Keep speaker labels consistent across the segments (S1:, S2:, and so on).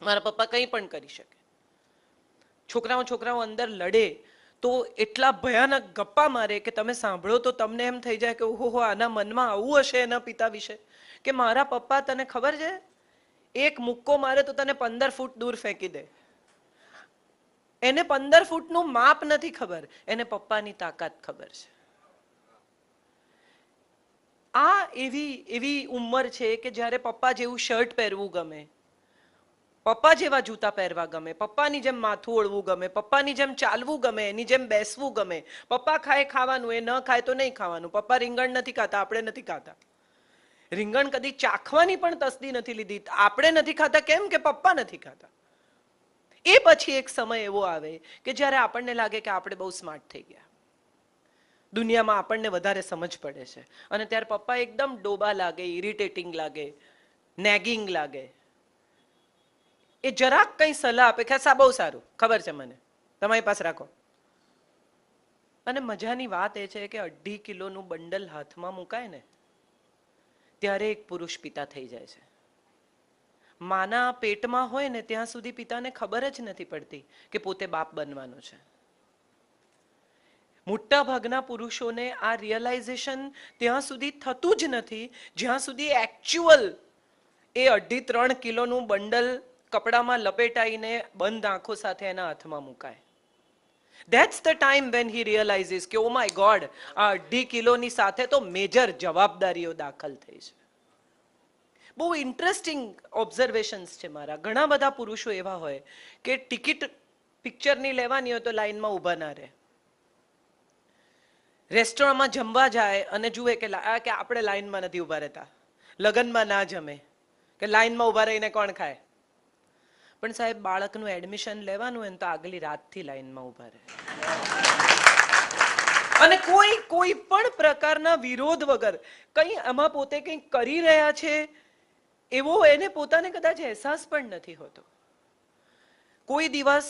S1: મારા પપ્પા કંઈ પણ કરી શકે. છોકરાઓ અંદર લડે તો એટલા ભયાનક ગપ્પા મારે કે તમે સાંભળો તો તમને એમ થઈ જાય કે ઓહો આના મનમાં આવું હશે એના પિતા વિશે. કે મારા પપ્પા, તને ખબર છે, એક મુક્કો મારે તો તને 15 ફૂટ દૂર ફેંકી દે. એને 15 ફૂટનું માપ નથી ખબર, એને પપ્પાની તાકાત ખબર છે. આ એવી ઉંમર છે કે જ્યારે પપ્પા જેવું શર્ટ પહેરવું ગમે, પપ્પા જેવા જૂતા પહેરવા ગમે, પપ્પાની જેમ માથું ઓળવું ગમે, પપ્પાની જેમ ચાલવું ગમે, એની જેમ બેસવું ગમે. પપ્પા ખાય ખાવાનું, એ ન ખાય તો નહીં ખાવાનું. પપ્પા રીંગણ નથી ખાતા, આપણે નથી ખાતા. રીંગણ કદી ચાખવાની પણ તસ્દી નથી લીધી. આપણે નથી ખાતા કેમ કે પપ્પા નથી ખાતા. એ પછી એક સમય એવો આવે કે જ્યારે આપણને લાગે કે આપણે બહુ સ્માર્ટ થઈ ગયા, દુનિયામાં આપણને વધારે સમજ પડે છે, અને ત્યારે પપ્પા એકદમ ડોબા લાગે, ઇરિટેટિંગ લાગે, નેગિંગ લાગે. એ જરાક કઈ સલાહ આપે કે બહુ સારું, ખબર છે મને, તમારી પાસે રાખો. અને મજાની વાત એ છે કે 2.5 કિલોનું બંડલ હાથમાં મુકાય ને ત્યારે એક પુરુષ પિતા થઈ જાય છે. માના પેટમાં હોય ને ત્યાં સુધી પિતાને ખબર જ નથી પડતી કે પોતે બાપ બનવાનો છે. મોટા ભાગના પુરુષોને આ રિયલાઇઝેશન ત્યાં સુધી થતું જ નથી જ્યાં સુધી એકચ્યુઅલ એ 2.5-3 કિલોનું બંડલ કપડામાં લપેટાઈને બંધ આંખો સાથે એના હાથમાં મુકાય. That's the time when he realizes કે ઓ માય ગોડ, આ 2.5 કિલોની સાથે તો મેજર જવાબદારીઓ દાખલ થઈ છે. બહુ ઇન્ટરેસ્ટિંગ ઓબ્ઝર્વેશન્સ છે મારા. ઘણા બધા પુરુષો એવા હોય કે ટિકિટ પિક્ચરની લેવાની હોય તો લાઈનમાં ઊભા ના રહે. રેસ્ટોરન્ટમાં જમવા જાય અને જુએ કે આપણે લાઈનમાં નથી ઊભા રહેતા. લગ્નમાં ના જમે કે લાઈનમાં ઊભા રહીને કોણ ખાય. પણ સાહેબ, બાળકનું એડમિશન લેવાનું હોય તો આગલી રાતથી લાઈનમાં ઊભા રહે, અને કોઈ પણ પ્રકારના વિરોધ વગર કંઈ આમાં પોતે કંઈક કરી રહ્યા છે એવો એને પોતાને કદાચ અહેસાસ પણ નથી હોતો. કોઈ દિવસ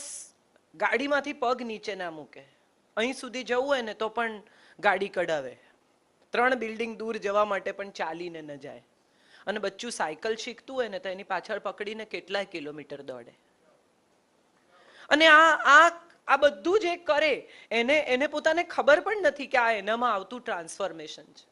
S1: ગાડીમાંથી પગ નીચે ના મૂકે. અહીં સુધી જવું હોય ને તો પણ ગાડી કઢાવે. 3 બિલ્ડિંગ દૂર જવા માટે પણ ચાલીને ન જાય. અને બચ્ચું સાયકલ શીખતું હોય ને તો એની પાછળ પકડીને કેટલાય કિલોમીટર દોડે. અને આ બધું જે કરે એને પોતાને ખબર પણ નથી કે આ એનામાં આવતું ટ્રાન્સફોર્મેશન છે.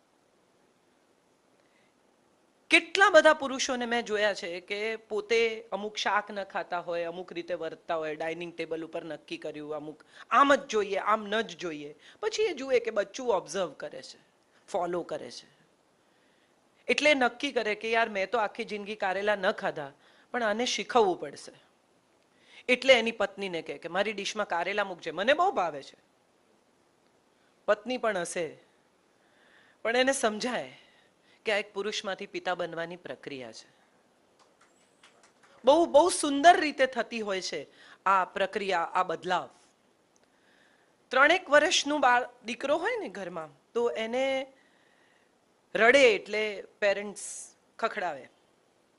S1: કેટલા બધા પુરુષોને મેં જોયા છે કે પોતે અમુક શાક ન ખાતા હોય, અમુક રીતે વર્તતા હોય, ડાઇનિંગ ટેબલ ઉપર નક્કી કર્યું અમુક આમ જ જોઈએ, આમ ન જ જોઈએ. પછી એ જુએ કે બચ્ચું ઓબ્ઝર્વ કરે છે, ફોલો કરે છે. એટલે નક્કી કરે કે યાર મેં તો આખી જિંદગી કારેલા ન ખાધા, પણ આને શીખવવું પડશે. એટલે એની પત્નીને કહે કે મારી ડીશમાં કારેલા મૂકજે, મને બહુ ભાવે છે. પત્ની પણ હશે, પણ એને સમજાય કે આ એક પુરુષમાંથી પિતા બનવાની પ્રક્રિયા છે. બહુ સુંદર રીતે થતી હોય છે આ પ્રક્રિયા, આ બદલાવ. 3 વર્ષનું દીકરો હોય ને ઘરમાં, તો એને રડે એટલે પેરેન્ટ્સ ખખડાવે,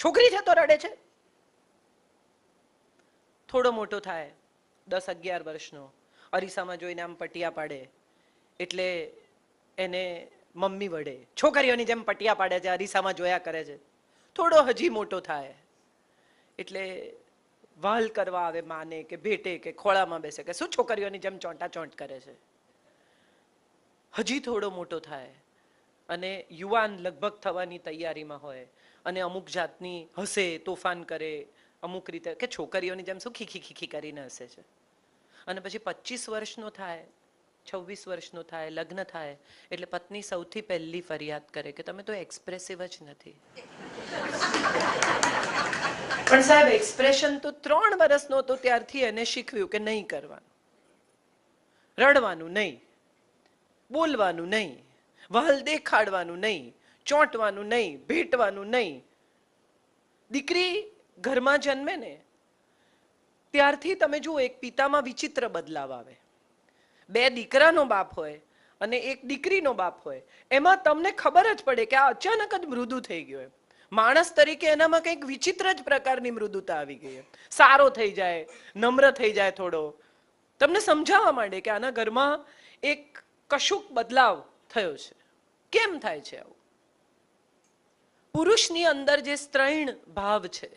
S1: છોકરી છે તો રડે છે. થોડો મોટો થાય 10-11 વર્ષનો, અરીસામાં જોઈને આમ પટિયા પાડે એટલે એને મમ્મી વડે, છોકરીઓની જેમ પટિયા પાડે છે, અરીસામાં જોયા કરે છે. થોડો હજી મોટો થાય એટલે વહાલ કરવા આવે માને કે ભેટે કે ખોળામાં બેસે કે શું છોકરીઓની જેમ ચોંટાચોંટ કરે છે. હજી થોડો મોટો થાય અને યુવાન લગભગ થવાની તૈયારીમાં હોય અને અમુક જાતની હસે, તોફાન કરે, અમુક રીતે કે છોકરીઓની જેમ શું ખીખી ખીખી કરીને હસે છે. અને પછી 25 વર્ષનો થાય, 26 વર્ષનો થાય, લગ્ન થાય એટલે પત્ની સૌથી પહેલી ફરિયાદ કરે કે તમે તો એક્સપ્રેસિવ જ નથી. પણ સાહેબ, એક્સપ્રેશન તો 3 વર્ષનો હતો ત્યારથી એને શીખવ્યું કે નહીં કરવાનું, રડવાનું નહીં, બોલવાનું નહીં, વહાલ દેખાડવાનું નહીં, ચોંટવાનું નહીં, ભેટવાનું નહીં. દીકરી ઘરમાં જન્મે ને ત્યારથી તમે જુઓ એક પિતામાં વિચિત્ર બદલાવ આવે. 2 દીકરાનો બાપ હોય અને એક દીકરીનો બાપ હોય, એમાં તમને ખબર જ પડે કે આ અચાનક જ મૃદુ થઈ ગયો. માણસ તરીકે એનામાં કંઈક વિચિત્ર જ પ્રકારની મૃદુતા આવી ગઈ. સારો થઈ જાય, નમ્ર થઈ જાય થોડો. તમને સમજાવવા માંડે કે આના ઘરમાં એક કશુંક બદલાવ થયો છે. કેમ થાય છે આવું? પુરુષની અંદર જે સ્ત્રૈણ ભાવ છે,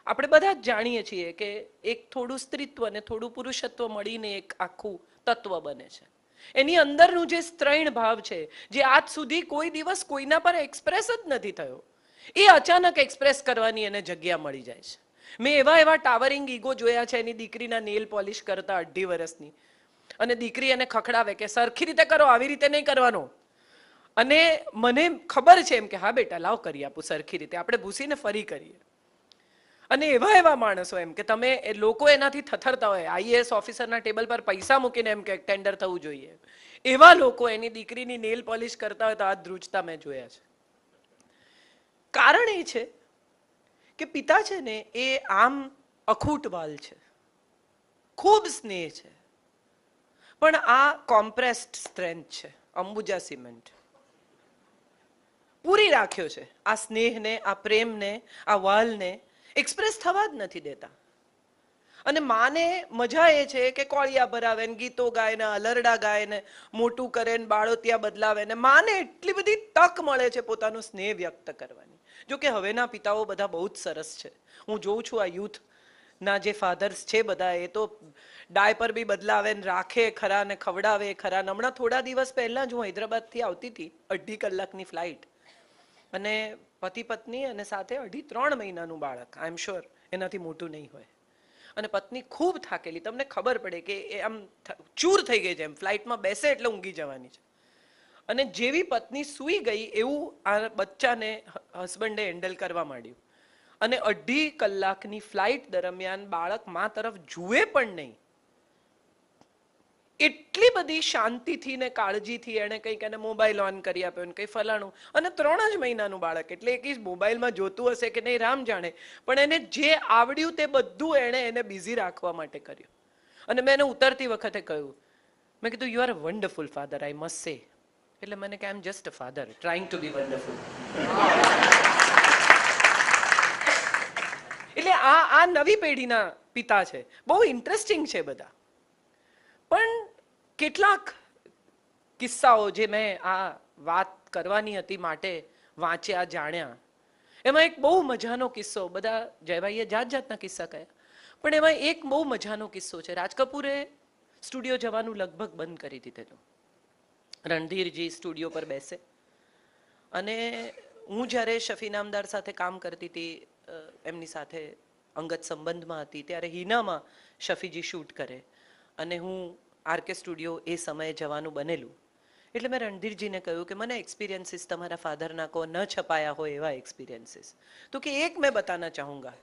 S1: આપણે બધા જ જાણીએ છીએ કે એક થોડું સ્ત્રીત્વ અને થોડું પુરુષત્વ મળીને એક આખું તત્વ બને છે. એની અંદરનું જે સ્ત્રૈણ ભાવ છે, જે આજ સુધી કોઈ દિવસ કોઈના પર એક્સપ્રેસ જ નથી થયો, એ અચાનક એક્સપ્રેસ કરવાની એને જગ્યા મળી જાય છે. મેં એવા એવા ટાવરિંગ ઈગો જોયા છે એની દીકરીના નેલ પોલિશ કરતા 2.5 વર્ષની, અને દીકરી એને ખખડાવે કે સરખી રીતે કરો, આવી રીતે નહીં કરવાનો. અને મને ખબર છે એમ કે હા બેટા લાવ કરી આપું સરખી રીતે, આપણે ભૂસીને ફરી કરીએ. અને એવા એવા માણસો એમ કે તમે લોકો એનાથી થથરતા હોય, આઈએએસ ઓફિસરના ટેબલ પર પૈસા મૂકીને એમ કે ટેન્ડર થવું જોઈએ, એવા લોકો એની દીકરીની નેલ પોલિશ કરતા હોય તો હાથ ધ્રુજતા મેં જોયા છે. કારણ એ છે કે પિતા છે ને એ આમ અખૂટ વાલ છે, ખૂબ સ્નેહ છે, પણ આ કોમ્પ્રેસ્ડ સ્ટ્રેન્થ છે. અંબુજા સિમેન્ટ પૂરી રાખ્યો છે આ સ્નેહને, આ પ્રેમને, આ વાલને એક્સપ્રેસ થવા જ નથી દેતા. અને માને મજા એ છે કે કોળિયા ભરાવે ને, ગીતો ગાય ને, અલરડા ગાય ને, મોટું કરે ને, બાળોતિયા બદલાવે ને, માને એટલી બધી તક મળે છે પોતાનો સ્નેહ વ્યક્ત કરવાની. જો કે હવેના પિતાઓ બધા બહુ જ સરસ છે. હું જોઉં છું આ યુથ ના જે ફાધર્સ છે બધા, એ તો ડાયપર બી બદલાવે ને, રાખે ખરા ને, ખવડાવે ખરા. હમણાં થોડા દિવસ પહેલા જ હું હૈદરાબાદથી આવતી હતી, 2.5 કલાકની ફ્લાઇટ, અને પતિ પત્ની અને સાથે 2.5-3 મહિનાનું બાળક, આઈ એમ શ્યોર એનાથી મોટું નહીં હોય. અને પત્ની ખૂબ થાકેલી, તમને ખબર પડે કે એ આમ ચૂર થઈ ગઈ છે, એમ ફ્લાઇટમાં બેસે એટલે ઊંઘી જવાની છે. અને જેવી પત્ની સૂઈ ગઈ એવું આ બચ્ચાને હસબન્ડે હેન્ડલ કરવા માંડ્યું. અને 2.5 કલાકની ફ્લાઇટ દરમિયાન બાળક મા તરફ જુએ પણ નહીં, એટલી બધી શાંતિથી ને કાળજીથી એણે કંઈક એને મોબાઈલ ઓન કરી આપ્યો ને કંઈ ફલાણું. અને 3 જ મહિનાનું બાળક, એટલે એ મોબાઈલમાં જોતું હશે કે નહીં રામ જાણે, પણ એને જે આવડ્યું તે બધું એણે એને બિઝી રાખવા માટે કર્યું. અને મેં એને ઉતરતી વખતે કહ્યું, મેં કીધું you are a wonderful father, I must say. એટલે મને કે I am just a father trying to be wonderful. એટલે આ નવી પેઢીના પિતા છે, બહુ ઇન્ટરેસ્ટિંગ છે બધા. પણ કેટલાક કિસ્સાઓ જે મેં આ વાત કરવાની હતી માટે વાંચ્યા, જાણ્યા, એમાં એક બહુ મજાનો કિસ્સો, બધા જયભાઈએ જાત જાતના કિસ્સા કહ્યા, પણ એમાં એક બહુ મજાનો કિસ્સો છે. રાજ કપૂરે સ્ટુડિયો જવાનું લગભગ બંધ કરી દીધેલું. રણધીરજી સ્ટુડિયો પર બેસે, અને હું જ્યારે શફી નામદાર સાથે કામ કરતી હતી, એમની સાથે અંગત સંબંધમાં હતી, ત્યારે હિનામાં શફીજી શૂટ કરે અને હું આરકે સ્ટુડિયો એ સમયે જવાનું બનેલું. એટલે મેં રણધીરજીને કહ્યું કે મને એક્સપિરિયન્સીસ તમારા ફાધરના કો ન છપાયા હોય એવા એક્સપિરિયન્સીસ, તો કે એક મેં બતાના ચાહુંગા.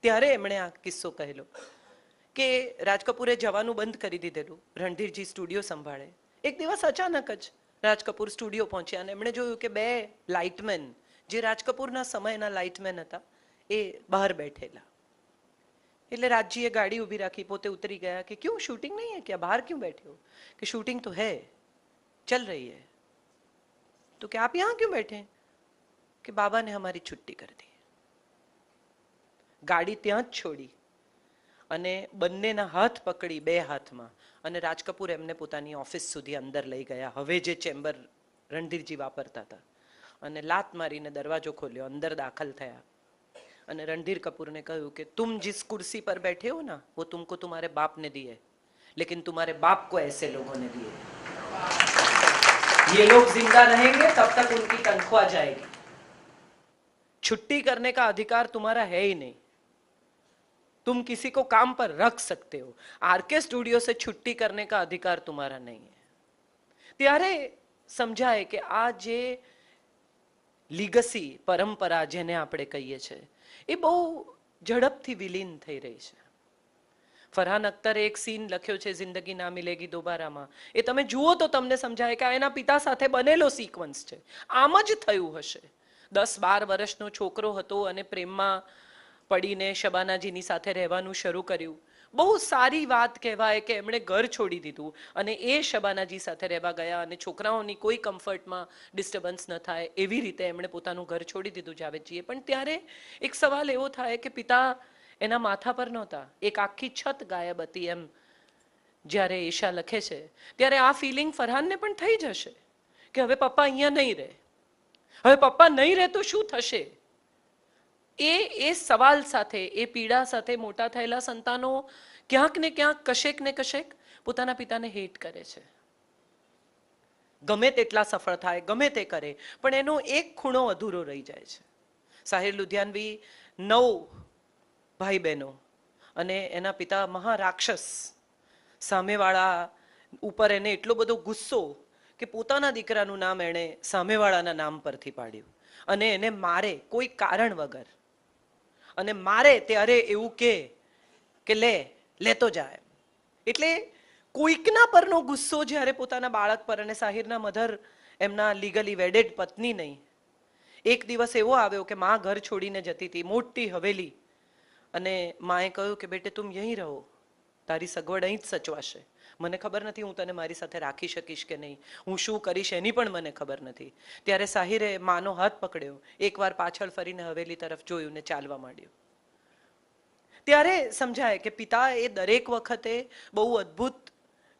S1: ત્યારે એમણે આ કિસ્સો કહેલો કે રાજ કપૂરે જવાનું બંધ કરી દીધેલું, રણધીરજી સ્ટુડિયો સંભાળે. એક દિવસ અચાનક જ રાજ કપૂર સ્ટુડિયો પહોંચ્યા અને એમણે જોયું કે 2 લાઇટમેન, જે રાજ કપૂરના સમયના લાઇટમેન હતા, એ બહાર બેઠેલા. એટલે राजी गाड़ी उभी राखी, पोते उतरी गया कि क्यों शूटिंग नहीं है क्या, बाहर क्यों बैठे हो? कि शूटिंग तो है, चल रही है. तो क्या आप यहाँ क्यों बैठे? कि बाबा ने हमारी छुट्टी कर दी. गाड़ी ત્યાં જ છોડી અને બંનેના હાથ પકડી 2 હાથમાં, અને રાજ કપૂર એમને પોતાની ઓફિસ સુધી અંદર લઈ ગયા, હવે જે ચેમ્બર રણધીરજી વાપરતા હતા, અને લાત મારીને દરવાજો ખોલ્યો, અંદર દાખલ થયા. અને रणधीर कपूर ने कहूँ कि तुम जिस कुर्सी पर बैठे हो ना, वो तुमको तुम्हारे बाप ने दी है, लेकिन तुम्हारे बाप को ऐसे लोगों ने दी है. ये लोग जिंदा रहेंगे तब तक उनकी तनख्वाह जाएगी. छुट्टी करने का अधिकार तुम्हारा है ही नहीं. तुम किसी को काम पर रख सकते हो, आरके स्टूडियो से छुट्टी करने का अधिकार तुम्हारा नहीं है. ત્યારે સમજાય કે આ જે લીગસી પરંપરા જેને આપણે કહીએ છીએ, એ બહુ ઝડપથી વિલીન થઈ રહી છે. ફરહાન અખ્તરે એક સીન લખ્યો છે જિંદગી ના મિલેગી દોબારામાં, એ તમે જુઓ તો તમને સમજાય કે આ એના પિતા સાથે બનેલો સિક્વન્સ છે. આમ જ થયું હશે. 10-12 વર્ષનો છોકરો હતો અને પ્રેમમાં પડીને શબાનાજીની સાથે રહેવાનું શરૂ કર્યું. બહુ સારી વાત કહેવાય કે એમણે ઘર છોડી દીધું અને એ શબાનાજી સાથે રહેવા ગયા, અને છોકરાઓની કોઈ કમ્ફર્ટમાં ડિસ્ટર્બન્સ ન થાય એવી રીતે એમણે પોતાનું ઘર છોડી દીધું જાવેદજીએ. પણ ત્યારે એક સવાલ એવો થાય કે પિતા એના માથા પર નહોતા, એક આખી છત ગાયબ હતી. એમ જ્યારે ઈશા લખે છે ત્યારે આ ફિલિંગ ફરહાનને પણ થઈ જશે કે હવે પપ્પા અહીંયા નહીં રહે, હવે પપ્પા નહીં રહે તો શું થશે. એ સવાલ સાથે, એ પીડા સાથે મોટા થયેલા સંતાનો ક્યાંક ને ક્યાંક કશેક ને કશેક પોતાના પિતાને હેટ કરે છે. ગમે તેટલા સફળ થાય, ગમે તે કરે, પણ એનો એક ખૂણો અધૂરો રહી જાય છે. સાહિર લુધિયાનવી 9 ભાઈ બહેનો અને એના પિતા મહારાક્ષસ, સામેવાળા ઉપર એને એટલો બધો ગુસ્સો કે પોતાના દીકરાનું નામ એણે સામેવાળાના નામ પરથી પાડ્યું અને એને મારે કોઈ કારણ વગર. અને મારે ત્યારે એવું કે લેતો જાય. એટલે કોઈકના પરનો ગુસ્સો જ્યારે પોતાના બાળક પર, અને સાહિરના મધર એમના લીગલી વેડેડ પત્ની નહીં. એક દિવસ એવો આવ્યો કે માં ઘર છોડીને જતી હતી, મોટી હવેલી, અને માએ કહ્યું કે બેટે તુમ યહીં રહો, તારી સગવડ અહીં જ સચવાશે. મને ખબર નથી હું તને મારી સાથે રાખી શકીશ કે નહીં, હું શું કરીશ એની પણ મને ખબર નથી. ત્યારે સાહિરે માનો હાથ પકડ્યો, એકવાર પાછળ ફરીને હવેલી તરફ જોયું ને ચાલવા માંડ્યું. ત્યારે સમજાય કે પિતા એ દરેક વખતે બહુ અદ્ભુત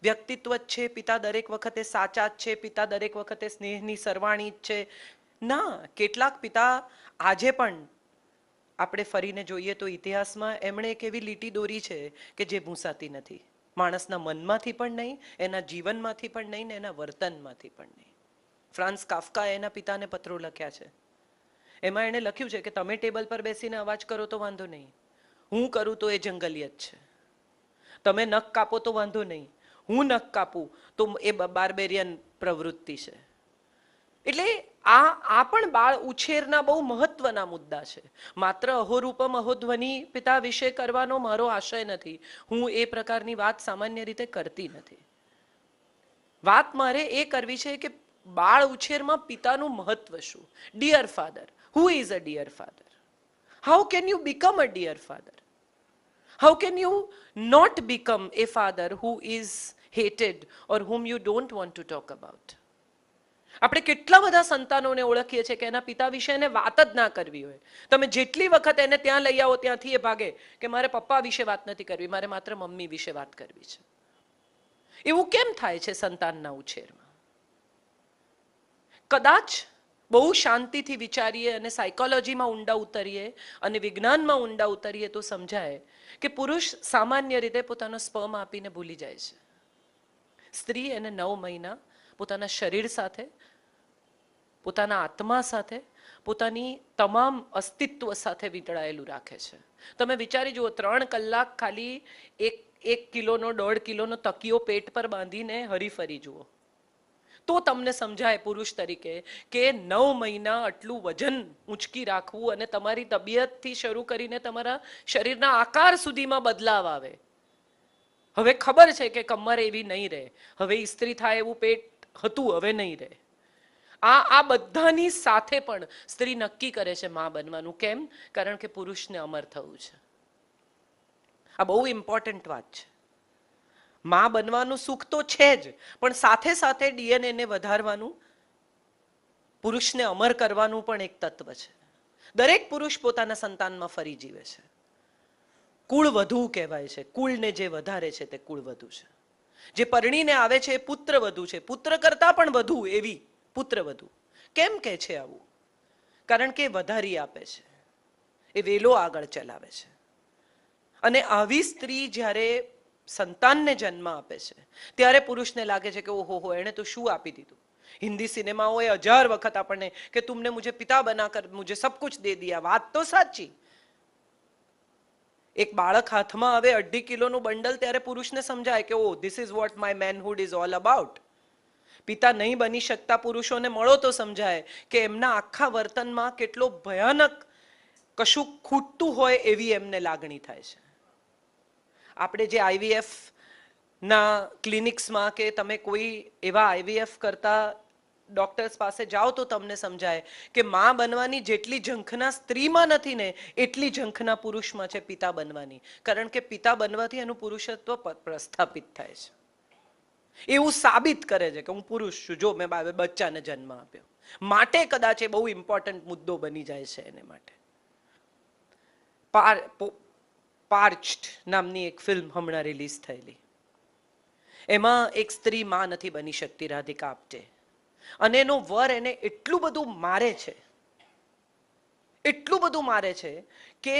S1: વ્યક્તિત્વ જ છે, પિતા દરેક વખતે સાચા જ છે, પિતા દરેક વખતે સ્નેહની સરવાણી જ છે. ના, કેટલાક પિતા આજે પણ આપણે ફરીને જોઈએ તો ઇતિહાસમાં એમણે એક એવી લીટી દોરી છે કે જે ભૂંસાતી નથી. માણસના મનમાંથી પણ નહીં, એના જીવનમાંથી પણ નહીં, ને એના વર્તનમાંથી પણ નહીં. ફ્રાન્સ કાફકાએ એના પિતાને પત્રો લખ્યા છે. એમાં એણે લખ્યું છે કે તમે ટેબલ પર બેસીને અવાજ કરો તો વાંધો નહીં, હું કરું તો એ જંગલિયત છે. તમે નખ કાપો તો વાંધો નહીં, હું નખ કાપું તો એ બાર્બેરિયન પ્રવૃત્તિ છે. એટલે આ પણ બાળ ઉછેરના બહુ મહત્વના મુદ્દા છે. માત્ર અહોરૂપમ અહોધ્વનિ પિતા વિશે કરવાનો મારો આશય નથી. હું એ પ્રકારની વાત સામાન્ય રીતે કરતી નથી. વાત મારે એ કરવી છે કે બાળ ઉછેરમાં પિતાનું મહત્વ શું. Dear father, who is a dear father? How can you become a dear father? How can you not become a father who is hated or whom you don't want to talk about? આપણે કેટલા બધા સંતાનોને ઓળખીએ છીએ કે એના પિતા વિશે એને વાત જ ના કરવી હોય. તમે જેટલી વખત એને ત્યાં લઈ આવો ત્યાંથી એ ભાગે કે મારે પપ્પા વિશે વાત નથી કરવી, મારે માત્ર મમ્મી વિશે વાત કરવી છે. એવું કેમ થાય છે સંતાનના ઉછેરમાં? કદાચ બહુ શાંતિથી વિચારીએ અને સાયકોલોજીમાં ઊંડા ઉતરીએ અને વિજ્ઞાનમાં ઊંડા ઉતરીએ તો સમજાય કે પુરુષ સામાન્ય રીતે પોતાનો સ્પર્મ આપીને ભૂલી જાય છે. સ્ત્રી એને 9 મહિના પોતાના શરીર સાથે, પોતાના આત્મા સાથે, પોતાની તમામ અસ્તિત્વ સાથે વીંટળાયેલું રાખે છે. તમે વિચારી જુઓ, 3 કલાક ખાલી 1 કિલોનો 1.5 કિલોનો તકિયો પેટ પર બાંધીને હરીફરી જુઓ તો તમને સમજાય પુરુષ તરીકે કે 9 મહિના આટલું વજન ઊંચકી રાખવું અને તમારી તબિયતથી શરૂ કરીને તમારા શરીરના આકાર સુધીમાં બદલાવ આવે. હવે ખબર છે કે કમર એવી નહીં રહે, હવે ઇસ્ત્રી થાય એવું પેટ હતું, હવે નહીં રહે. આ બધાની સાથે પણ સ્ત્રી નક્કી કરે છે માં બનવાનું. કેમ? કારણ કે પુરુષને અમર થવું છે. આ બહુ ઇમ્પોર્ટન્ટ વાત છે. માં બનવાનું સુખ તો છે જ, પણ સાથે સાથે ડીએનએને વધારવાનું, પુરુષને અમર કરવાનું પણ એક તત્વ છે. દરેક પુરુષ પોતાના સંતાનમાં ફરી જીવે છે. કુળ વધુ કહેવાય છે. કુળને જે વધારે છે તે કુળ વધુ છે. જે પરણીને આવે છે એ પુત્ર વધુ છે. પુત્ર કરતા પણ વધુ એવી પુત્ર વધુ. કેમ કે છે આવું? કારણ કે વધારી આપે છે, એ વેલો આગળ ચલાવે છે. અને આવી સ્ત્રી જ્યારે સંતાનને જન્મ આપે છે ત્યારે પુરુષને લાગે છે કે ઓહો એણે તો શું આપી દીધું. હિન્દી સિનેમાઓએ 1000 વખત આપણને કે તુમને મુझे પિતા બનાકર મુझे सब कुछ दे दिया. વાત તો સાચી. એક બાળક હાથમાં આવે 2.5 કિલોનું બંડલ ત્યારે પુરુષને સમજાય કે oh this is what my manhood is all about. પિતા નહીં બની શકતા પુરુષોને મળો તો સમજાય કે એમના આખા વર્તનમાં કેટલો ભયાનક કશું ખૂટતું હોય એવી એમને લાગણી થાય છે. આપણે જે આઈવીએફ ના ક્લિનિક્સમાં કે તમે કોઈ એવા આઈવીએફ કરતા ડોક્ટર્સ પાસે જાઓ તો તમને સમજાય કે માં બનવાની જેટલી ઝંખના સ્ત્રીમાં નથી ને એટલી ઝંખના પુરુષમાં છે પિતા બનવાની. કારણ કે પિતા બનવાથી એનું પુરુષત્વ પ્રસ્થાપિત થાય છે. એવું સાબિત કરે છે કે હું પુરુષ છું, જો મેં બચ્ચાને જન્મ આપ્યો. માટે કદાચ એ બહુ ઇમ્પોર્ટન્ટ મુદ્દો બની જાય છે એને માટે. પાર્ચ્ડ નામની એક ફિલ્મ હમણાં રિલીઝ થયેલી, એમાં એક સ્ત્રી માં નથી બની શકતી, રાધિકા આપ્ટે, અને એનો વર એને એટલું બધું મારે છે, એટલું બધું મારે છે કે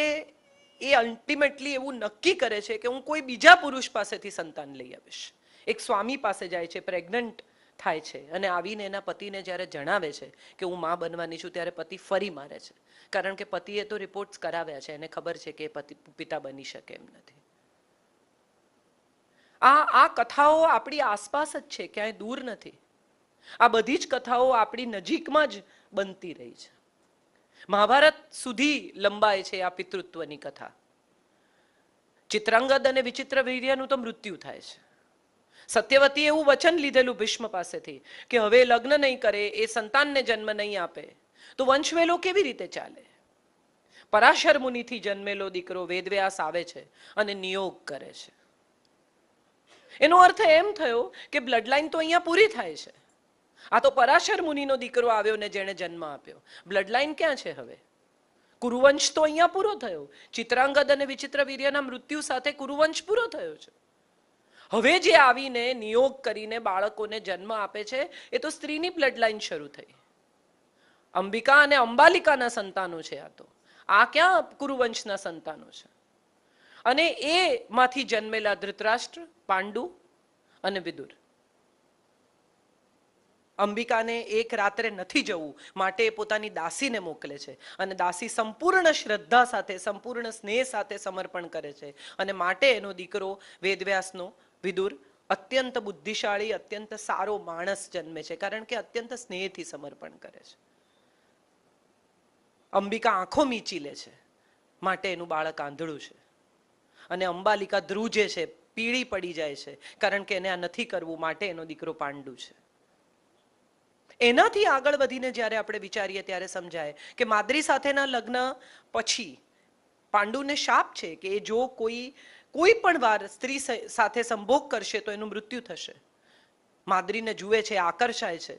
S1: એ અલ્ટિમેટલી એવું નક્કી કરે છે કે હું કોઈ બીજા પુરુષ પાસેથી સંતાન લઈ આવીશ. એક સ્વામી પાસે જાય છે, પ્રેગ્નન્ટ થાય છે અને આવીને એના પતિને જ્યારે જણાવે છે કે હું માં બનવાની છું, ત્યારે પતિ ફરી મારે છે. કારણ કે પતિએ તો રિપોર્ટ્સ કરાવ્યા છે, એને ખબર છે કે પિતા બની શકે એમ નથી. આ કથાઓ આપણી આસપાસ જ છે, ક્યાંય દૂર નથી. આ બધી જ કથાઓ આપણી નજીકમાં જ બનતી રહી છે. મહાભારત સુધી લંબાય છે આ પિતૃત્વની કથા. ચિત્રાંગદ અને વિચિત્ર વીર્યનું તો મૃત્યુ થાય છે. સત્યવતી એવું વચન લીધેલું ભીષ્મ પાસેથી કે હવે લગ્ન નહીં કરે, એ સંતાનને જન્મ નહીં આપે તો વંશવેલો કેવી રીતે ચાલે. પરાશર મુનિથી જન્મેલો દીકરો વેદવ્યાસ આવે છે અને નિયોગ કરે છે. એનો અર્થ એમ થયો કે બ્લડ લાઈન તો અહીંયા પૂરી થાય છે. આ તો પરાશર મુનિનો દીકરો આવ્યો ને જેણે જન્મ આપ્યો. બ્લડ લાઈન ક્યાં છે હવે? કુરુવંશ તો અહીંયા પૂરો થયો. ચિત્રાંગદ અને વિચિત્ર વીર્યના મૃત્યુ સાથે કુરુવંશ પૂરો થયો છે. હવે જે આવીને નિયોગ કરીને બાળકોને જન્મ આપે છે એ તો સ્ત્રીની બ્લડ લાઈન શરૂ થઈ. અંબિકા અને અંબાલિકાના સંતાનો છે આ તો. આ ક્યાં કુરુવંશના સંતાનો છે? અને એમાંથી જન્મેલા ધૃતરાષ્ટ્ર, પાંડુ અને વિદુર. અંબિકાને એક રાત્રે નથી જવું માટે પોતાની દાસીને મોકલે છે અને દાસી સંપૂર્ણ શ્રદ્ધા સાથે, સંપૂર્ણ સ્નેહ સાથે સમર્પણ કરે છે અને માટે એનો દીકરો વેદવ્યાસનો વિદુર અત્યંત બુદ્ધિશાળી, અત્યંત સારો માણસ જન્મે છે, કારણ કે અત્યંત સ્નેહથી સમર્પણ કરે છે. અંબિકા આંખો મીચી લે છે માટે એનું બાળક આંધળું છે અને અંબાલિકા ધ્રુજે છે, પીળી પડી જાય છે કારણ કે એને આ નથી કરવું માટે એનો દીકરો પાંડુ છે. એનાથી આગળ વધીને જ્યારે આપણે વિચારીએ ત્યારે સમજાય કે માદ્રી સાથેના લગ્ન પછી પાંડુને શાપ છે કે એ જો કોઈ પણ વાર સ્ત્રી સાથે સંભોગ કરશે તો એનું મૃત્યુ થશે. માદ્રીને જુએ છે, આકર્ષાય છે,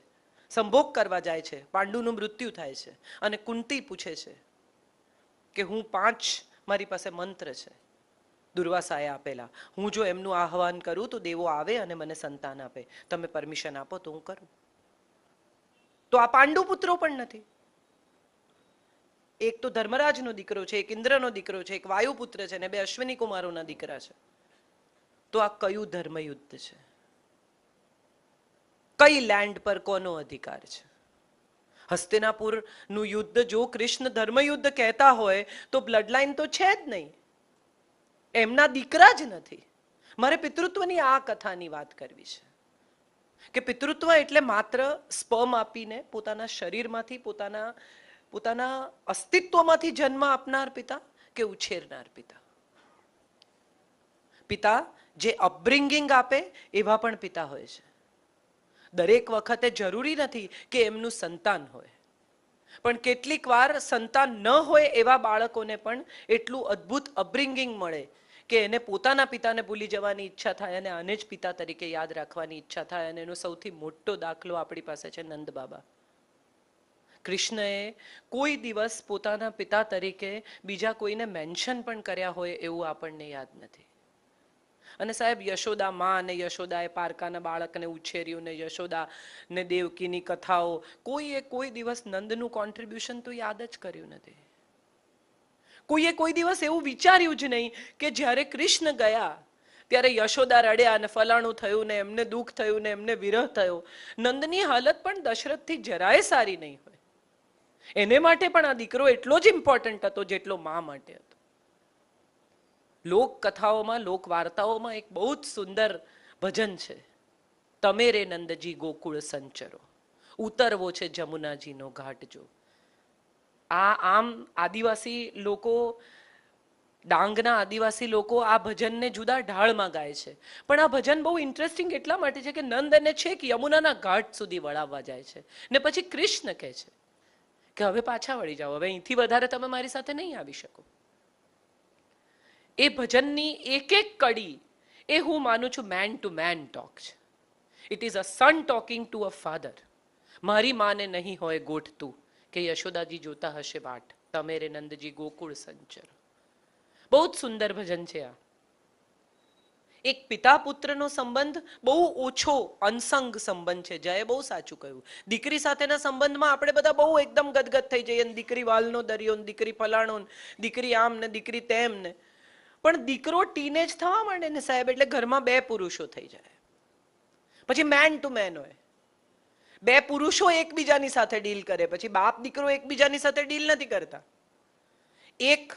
S1: સંભોગ કરવા જાય છે, પાંડુનું મૃત્યુ થાય છે અને કુંતી પૂછે છે કે હું 5 મારી પાસે મંત્ર છે દુર્વાસાએ આપેલા, હું જો એમનું આહવાન કરું તો દેવો આવે અને મને સંતાન આપે, તમે પરમિશન આપો તો હું કરું. તો આ પાંડુ પુત્રો પણ નથી. એક તો ધર્મરાજનો દીકરો છે, એક ઇન્દ્રનો દીકરો છે, એક વાયુપુત્ર છે ને 2 અશ્વિની કુમારોના દીકરા છે. તો આ કયું ધર્મયુદ્ધ છે? કઈ લેન્ડ પર કોનો અધિકાર છે? હસ્તિનાપુરનું યુદ્ધ જો કૃષ્ણ ધર્મયુદ્ધ કહેતા હોય તો બ્લડ લાઈન તો છે જ નહીં, એમના દીકરા જ નથી. મારે પિતૃત્વની આ કથાની વાત કરવી છે કે પિતૃત્વ એટલે માત્ર સ્પર્મ આપીને પોતાના શરીરમાંથી, પોતાના અસ્તિત્વમાંથી જન્મ આપનાર પિતા કે ઉછેરનાર પિતા? પિતા જે અપબ્રિંગિંગ આપે એવા પણ પિતા હોય છે. દરેક વખતે જરૂરી નથી કે એમનું સંતાન હોય, પણ કેટલીક વાર સંતાન ન હોય એવા બાળકોને પણ એટલું અદ્ભુત અપબ્રિંગિંગ મળે કે એને પોતાના પિતાને ભૂલી જવાની ઈચ્છા થાય અને આને જ પિતા તરીકે યાદ રાખવાની ઈચ્છા થાય. અને એનો સૌથી મોટો દાખલો આપણી પાસે છે નંદ બાબા. કૃષ્ણએ કોઈ દિવસ પોતાના પિતા તરીકે બીજા કોઈને મેન્શન પણ કર્યા હોય એવું આપણને યાદ નથી. અને સાહેબ, યશોદા માં અને યશોદાએ પારકાના બાળકને ઉછેર્યું ને યશોદા ને દેવકીની કથાઓ, કોઈએ કોઈ દિવસ નંદનું કોન્ટ્રીબ્યુશન તો યાદ જ કર્યું નથી. કોઈએ કોઈ દિવસ એવું વિચાર્યું જ નહીં કે જ્યારે કૃષ્ણ ગયા ત્યારે યશોદા રડ્યા અને ફલાણું થયું ને એમને દુઃખ થયું ને એમને વિરહ થયો. નંદની હાલત પણ દશરથથી જરાય સારી નહીં હોય. એને માટે પણ આ દીકરો એટલો જ ઇમ્પોર્ટન્ટ હતો જેટલો મા માટે હતો. લોક કથાઓમાં, લોક વાર્તાઓમાં એક બહુ જ સુંદર ભજન છે, તમે રે નંદજી ગોકુળ સંચરો, ઉતરવો છે જમુનાજીનો ઘાટ જો. આમ આદિવાસી લોકો, ડાંગના આદિવાસી લોકો આ ભજનને જુદા ઢાળમાં ગાય છે. પણ આ ભજન બહુ ઇન્ટરેસ્ટિંગ એટલા માટે છે કે નંદ એને છેક યમુનાના ઘાટ સુધી વળાવવા જાય છે ને પછી કૃષ્ણ કહે છે કે હવે પાછા વળી જાઓ, હવે અહીંથી વધારે તમે મારી સાથે નહીં આવી શકો. એ ભજનની એક એક કડી એ હું માનું છું મેન ટુ મેન ટોક છે. It is a son talking to a father. મારી માને નહીં હોય ગોઠતું કે યશોદાજી જોતા હશે વાટ, તમે રે નંદજી ગોકુળ સંચર. બહુ જ સુંદર ભજન છે આ. એક પિતા પુત્રનો સંબંધ બહુ ઓછો અનસંગ સંબંધ છે. જયે બહુ સાચું કહ્યું. દીકરી સાથેના સંબંધમાં આપણે બધા બહુ એકદમ ગદગદ થઈ જઈએ, દીકરી વાલનો દરિયો, દીકરી ફલાણો, દીકરી આમ ને દીકરી તેમ ને. પણ દીકરો ટીનેજ થવા માંડે ને સાહેબ, એટલે ઘરમાં બે પુરુષો થઈ જાય. પછી મેન ટુ મેન હોય, બે પુરુષો એકબીજાની સાથે ડીલ કરે. પછી બાપ દીકરો એકબીજાની સાથે ડીલ નથી કરતા. એક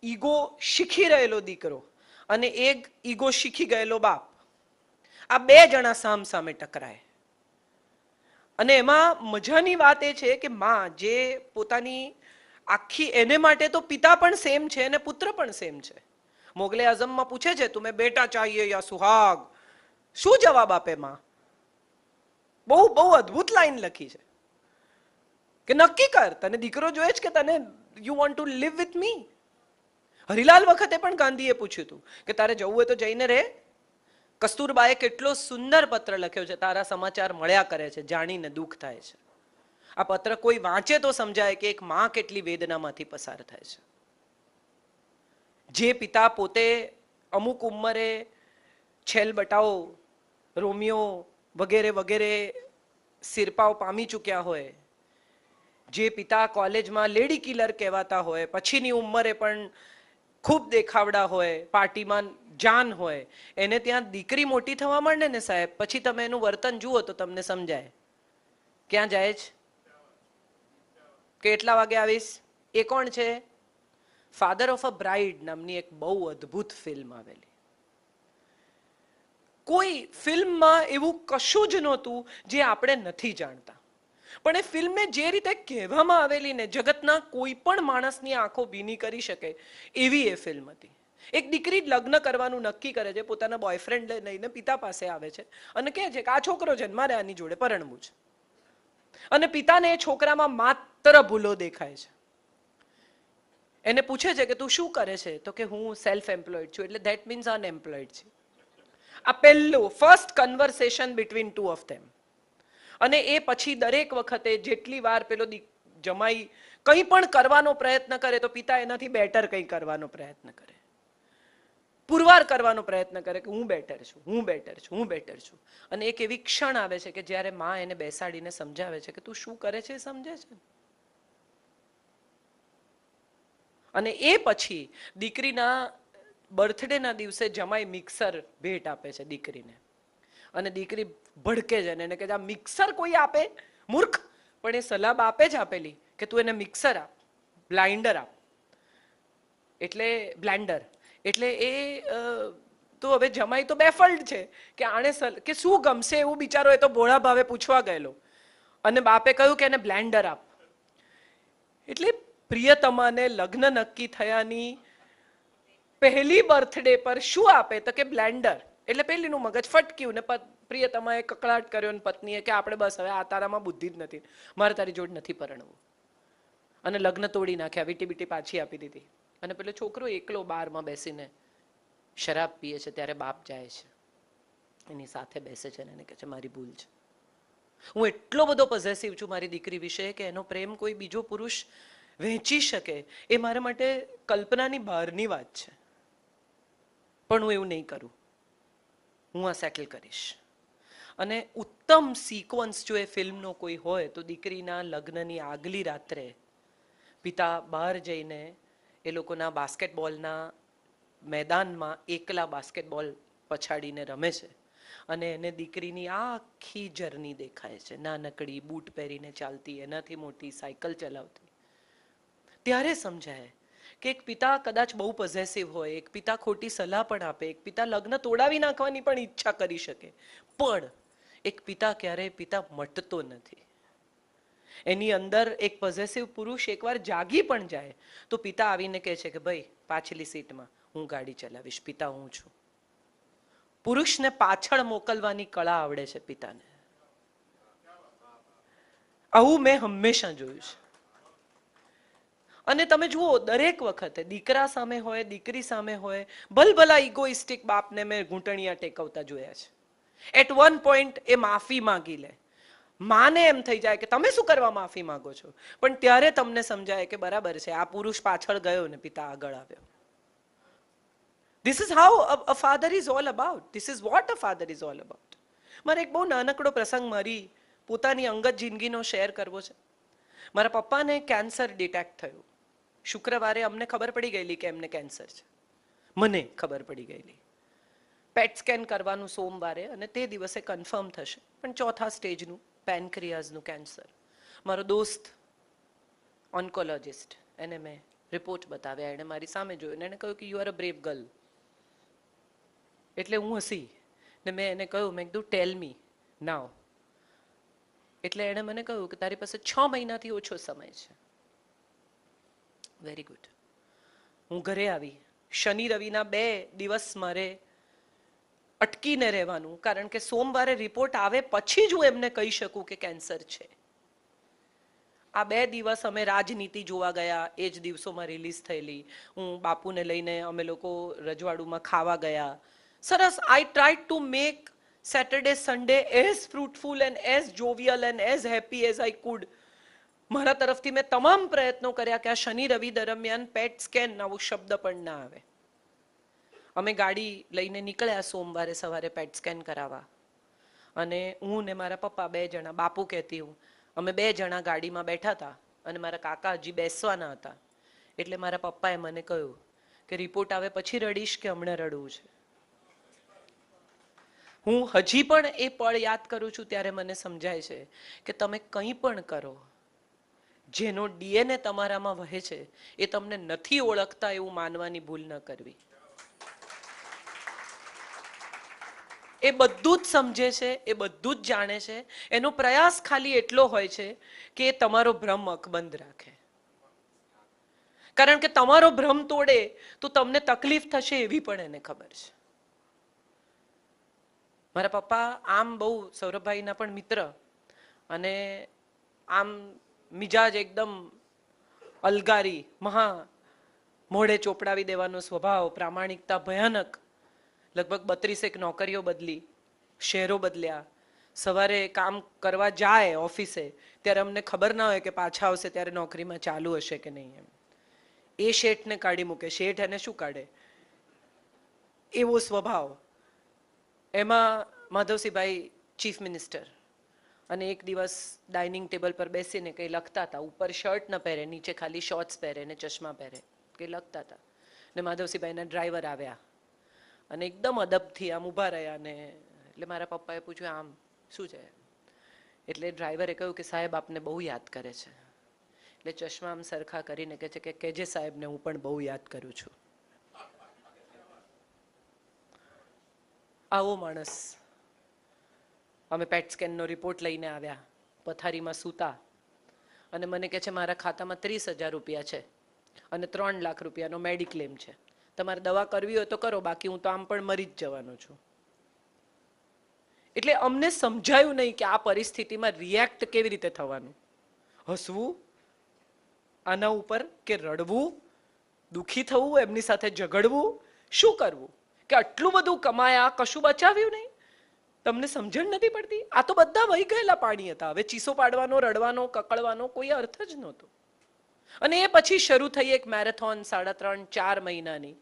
S1: ઈગો શીખી રહેલો દીકરો અને એક ઈગો શીખી ગયેલો બાપ, આ બે જણા સામ સામે ટકરાય. અને એમાં મજાની વાત એ છે કે માં જે પોતાની આખી, એને માટે તો પિતા પણ સેમ છે અને પુત્ર પણ સેમ છે. મોગલે આઝમમાં પૂછે છે, તુમે બેટા ચાહીએ યા સુહાગ? શું જવાબ આપે માં? બહુ બહુ અદ્ભુત લાઈન લખી છે કે નક્કી કર, તને દીકરો જોઈએ છે કે તને you want to live with me? Harilal વખતે પણ ગાંધીએ પૂછ્યું હતું કે તારે જવું હોય તો જઈને રહે. કસ્તુરબાએ કેટલો સુંદર પત્ર લખ્યો છે, તારા સમાચાર મળ્યા કરે છે, જાણીને દુઃખ થાય છે. આ પત્ર કોઈ વાંચે તો સમજાય કે એક માં કેટલી વેદનામાંથી પસાર થાય છે. જે પિતા પોતે અમુક ઉંમરે છેલ બટાઓ, રોમિયો વગેરે વગેરે સિરપાઓ પામી ચૂક્યા હોય, જે પિતા કોલેજમાં લેડી કિલર કહેવાતા હોય, પછીની ઉંમરે પણ ખૂબ દેખાવડા હોય, પાર્ટીમાં જાન હોય, એને ત્યાં દીકરી મોટી થવા માંડે ને સાહેબ, પછી તમે એનું વર્તન જુઓ તો તમને સમજાય. ક્યાં જાય છે, કેટલા વાગે આવીશ? એ કોણ છે? ફાધર ઓફ અ બ્રાઇડ નામની એક બહુ અદ્ભુત ફિલ્મ આવેલી. કોઈ ફિલ્મમાં એવું કશું જ નહોતું જે આપણે નથી જાણતા, પણ એ ફિલ્મને જે રીતે કહેવામાં આવેલી ને, જગતના કોઈ પણ માણસની આંખો ભીની કરી શકે એવી એ ફિલ્મ હતી. એક દીકરી લગ્ન કરવાનું નક્કી કરે છે, પોતાના બોયફ્રેન્ડ લઈને પિતા પાસે આવે છે અને કહે છે કે આ છોકરો છે, મારે આની જોડે પરણવું છે. અને પિતાને એ છોકરામાં માત્ર ભૂલો દેખાય છે. એને પૂછે છે કે તું શું કરે છે? તો કે હું સેલ્ફ એમ્પ્લોયડ છું. એટલે ધેટ મીન્સ અનએમ્પ્લોયડ છે. આ પહેલું first conversation between two of them. અને એ પછી દરેક વખતે જેટલી વાર પેલો જમાઈ કંઈ પણ કરવાનો પ્રયત્ન કરે તો પિતા એનાથી બેટર કંઈ કરવાનો પ્રયત્ન કરે, પુરવાર કરવાનો પ્રયત્ન કરે કે હું બેટર છું, હું બેટર છું, હું બેટર છું. અને એક એવી ક્ષણ આવે છે કે જ્યારે માં એને બેસાડીને સમજાવે છે કે તું શું કરે છે એ સમજે છે. અને એ પછી દીકરીના બર્થડેના દિવસે જમાઈ મિક્સર ભેટ આપે છે દીકરીને. અને દીકરી ભડકે છે અને એને કહે છે આ મિક્સર કોઈ આપે? મૂર્ખ! પણ એ સલાહ આપે જ આપેલી કે તું એને મિક્સર આપ, બ્લાઇન્ડર આપ, એટલે બ્લેન્ડર. એટલે એ તો હવે જમાઈ તો બેફલ્ડ છે કે આણે કે શું ગમશે એવું બિચારો એ તો ભોળા ભાવે પૂછવા ગયેલો. અને બાપે કહ્યું કે એને બ્લેન્ડર આપ. એટલે પ્રિયતમાને લગ્ન નક્કી થયાની પહેલી બર્થડે પર શું આપે? તો કે બ્લેન્ડર. એટલે પેલીનું મગજ ફટક્યું ને પ્રિયતમાએ કકળાટ કર્યો ને પત્નીએ કે આપણે બસ હવે આ તારામાં બુદ્ધિ જ નથી, મારે તારી જોડ નથી પરણવું. અને લગ્ન તોડી નાખ્યા, વીટી બીટી પાછી આપી દીધી. અને પેલો છોકરો એકલો બારમાં બેસીને શરાબ પીએ છે ત્યારે બાપ જાય છે, એની સાથે બેસે છે અને એને કહે છે મારી ભૂલ છે, હું એટલો બધો પોઝેસિવ છું મારી દીકરી વિશે કે એનો પ્રેમ કોઈ બીજો પુરુષ વહેંચી શકે એ મારા માટે કલ્પનાની બહારની વાત છે. પણ હું એવું નહીં કરું, હું આ સેટલ કરીશ. અને ઉત્તમ સિક્વન્સ જો એ ફિલ્મનો કોઈ હોય તો દીકરીના લગ્નની આગલી રાત્રે પિતા બહાર જઈને એ લોકોના બાસ્કેટબોલના મેદાનમાં એકલા બાસ્કેટબોલ પછાડીને રમે છે અને એને દીકરીની આખી જર્ની દેખાય છે, નાનકડી બૂટ પહેરીને ચાલતી, એનાથી મોટી સાયકલ ચલાવતી. ત્યારે સમજાય કે એક પિતા કદાચ બહુ પોઝેસિવ હોય, એક પિતા ખોટી સલાહ પણ આપે, એક પિતા લગ્ન તોડાવી નાખવાની પણ ઈચ્છા કરી શકે, પણ એક પિતા ક્યારેય પિતા મટતો નથી. એની અંદર એક પોઝેસિવ પુરુષ એકવાર જાગી પણ જાય તો પિતા આવીને કહે છે કે ભાઈ પાછલી સીટમાં હું ગાડી ચલાવીશ, પિતા હું છું. પુરુષને પાછળ મોકલવાની કળા આવડે છે પિતાને. આવું મેં હંમેશા જોયું છે. અને તમે જુઓ દરેક વખતે દીકરા સામે હોય, દીકરી સામે હોય, ભલભલા ઇગોઇસ્ટિક બાપને મેં ઘૂંટણિયા ટેકવતા જોયા છે. એટ વન પોઈન્ટ એ માફી માંગી લે, માને એમ થઈ જાય કે તમે શું કરવા માફી માંગો છો, પણ ત્યારે તમને સમજાય કે બરાબર છે આ પુરુષ પાછળ ગયો ને પિતા આગળ આવ્યો. This is how a father is all about. This is what a father is all about. મારે એક બહુ નાનકડો પ્રસંગ મારી પોતાની અંગત જિંદગીનો શેર કરવો છે. મારા પપ્પાને કેન્સર ડિટેક્ટ થયું. શુક્રવારે અમને ખબર પડી ગયેલી કે એમને કેન્સર છે. મને ખબર પડી ગયેલી. પેટ સ્કેન કરવાનું સોમવારે અને તે દિવસે કન્ફર્મ થશે, પણ ચોથા સ્ટેજનું પેનક્રિયાઝનું કેન્સર. મારો દોસ્ત ઓન્કોલોજિસ્ટ, એને મેં રિપોર્ટ બતાવ્યા, એણે મારી સામે જોયું, એને કહ્યું કે you are a brave girl. એટલે હું હસી ને મેં એને કહ્યું, મેં કીધું ટેલ મી નાવ. એટલે એણે મને કહ્યું કે તારી પાસે 6 મહિનાથી ઓછો સમય છે. Very good. હું ઘરે આવી. શનિ રવિના 2 દિવસ મારે અટકીને રહેવાનું, કારણ કે સોમવારે રિપોર્ટ આવે પછી જ હું એમને કહી શકું કે કેન્સર છે. આ 2 દિવસ અમે રાજનીતિ જોવા ગયા, એ જ દિવસોમાં રિલીઝ થયેલી. હું બાપુને લઈને અમે લોકો રજવાડુમાં ખાવા ગયા. સરસ. I tried to make Saturday Sunday as fruitful and as jovial and as happy as I could. મારા તરફથી મેં તમામ પ્રયત્નો કર્યા કે આ શનિ રવિ દરમિયાન પેટ સ્કેન આવો શબ્દ પણ ના આવે. અમે ગાડી લઈને નીકળ્યા સોમવારે સવારે પેટ સ્કેન કરાવવા, અને હું ને મારા પપ્પા 2 જણા, બાપુ કહેતી હું, અમે 2 જણા ગાડીમાં બેઠા હતા અને મારા કાકા હજી બેસવાના હતા. એટલે મારા પપ્પાએ મને કહ્યું કે રિપોર્ટ આવે પછી રડીશ કે હમણાં રડવું છે. હું હજી પણ એ પળ યાદ કરું છું ત્યારે મને સમજાય છે કે તમે કંઈ પણ કરો, જેનો ડીએનએ તમારામાં વહે છે એ તમને નથી ઓળખતા એવું માનવાની ભૂલ ન કરવી. એ બધું જ સમજે છે, એ બધું જ જાણે છે. એનો પ્રયાસ ખાલી એટલો હોય છે કે એ તમારો ભ્રમ અકબંધ રાખે. કારણ કે તમારો ભ્રમ તોડે તો તમને તકલીફ થશે એવી પણ એને ખબર છે. મારા પપ્પા આમ બહુ સૌરભભાઈના પણ મિત્ર, અને આમ મિજાજ એકદમ અલગારી, મોઢે ચોપડાવી દેવાનો સ્વભાવ, પ્રામાણિકતા ભયાનક. લગભગ 32 નોકરીઓ બદલી, શહેરો બદલ્યા. સવારે કામ કરવા જાય ઓફિસે ત્યારે અમને ખબર ના હોય કે પાછા આવશે ત્યારે નોકરીમાં ચાલુ હશે કે નહીં. એમ એ શેઠને કાઢી મૂકે, શેઠ એને શું કાઢે, એવો સ્વભાવ. એમાં માધવસિંહભાઈ ચીફ મિનિસ્ટર, અને એક દિવસ ડાઇનિંગ ટેબલ પર બેસીને કંઈ લખતા હતા. ઉપર શર્ટ ન પહેરે, નીચે ખાલી શોર્ટ્સ પહેરે ને ચશ્મા પહેરે, કંઈ લખતા હતા. ને માધવસિંહભાઈના ડ્રાઈવર આવ્યા અને એકદમ અદબથી આમ ઊભા રહ્યા. ને એટલે મારા પપ્પાએ પૂછ્યું આમ શું છે? એટલે ડ્રાઈવરે કહ્યું કે સાહેબ આપને બહુ યાદ કરે છે. એટલે ચશ્મા આમ સરખા કરીને કહે છે કે કેજે સાહેબને હું પણ બહુ યાદ કરું છું. આવો માણસ. અમે પેટ સ્કેનનો રિપોર્ટ લઈને આવ્યા, પથારીમાં સૂતા, અને મને કહે છે મારા ખાતામાં 30,000 રૂપિયા છે અને 3 લાખ રૂપિયાનો મેડિક્લેમ છે. તમારે દવા કરવી હોય તો કરો, બાકી હું તો આમ પણ મરી જ જવાનો છું. એટલે અમને સમજાયું નહીં કે આ પરિસ્થિતિમાં રિએક્ટ કેવી રીતે થવાનું. હસવું આના ઉપર કે રડવું, દુઃખી થવું, એમની સાથે ઝઘડવું, શું કરવું? કે આટલું બધું કમાયા, કશું બચાવ્યું નહીં. તમને સમજણ નથી પડતી? આ તો બધા વહી ગયેલા પાણી હતા. હવે ચીસો પાડવાનો, રડવાનો, કકળવાનો કોઈ અર્થ જ નહોતો. અને એ પછી શરૂ થઈ એક મેરેથોન 3.5-4 મહિનાની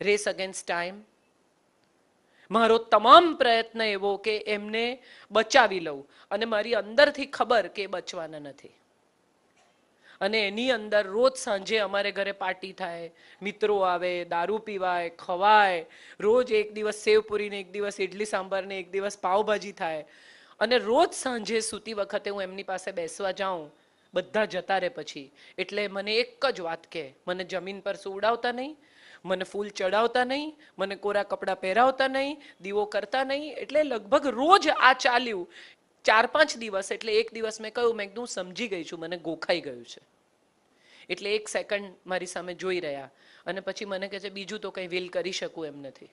S1: રેસ અગેન્સ્ટ ટાઈમ. મારો તમામ પ્રયત્ન એવો કે એમને બચાવી લઉં, અને મારી અંદરથી ખબર કે બચવાના નથી. અને એની અંદર રોજ સાંજે અમારે ઘરે પાર્ટી થાય, મિત્રો આવે, દારૂ પીવાય, ખવાય. રોજ એક દિવસ સેવપુરી ને એક દિવસ ઇડલી સાંભાર ને એક દિવસ પાવભાજી થાય. અને રોજ સાંજે સૂતી વખતે હું એમની પાસે બેસવા જાઉં, બધા જતા રહે પછી, એટલે મને એક જ વાત કહે, મને જમીન પર સુવડાવતા નહીં, મને ફૂલ ચડાવતા નહીં, મને કોરા કપડાં પહેરાવતા નહીં, દીવો કરતા નહીં. એટલે લગભગ રોજ આ ચાલ્યું 4-5 દિવસ. એટલે એક દિવસ મેં કહ્યું, મેં એકદમ સમજી ગઈ છું, મને ગોખાઈ ગયું છે. એટલે 1 સેકન્ડ મારી સામે જોઈ રહ્યા, અને પછી મને કહે છે બીજું તો કંઈ વિલ કરી શકું એમ નથી.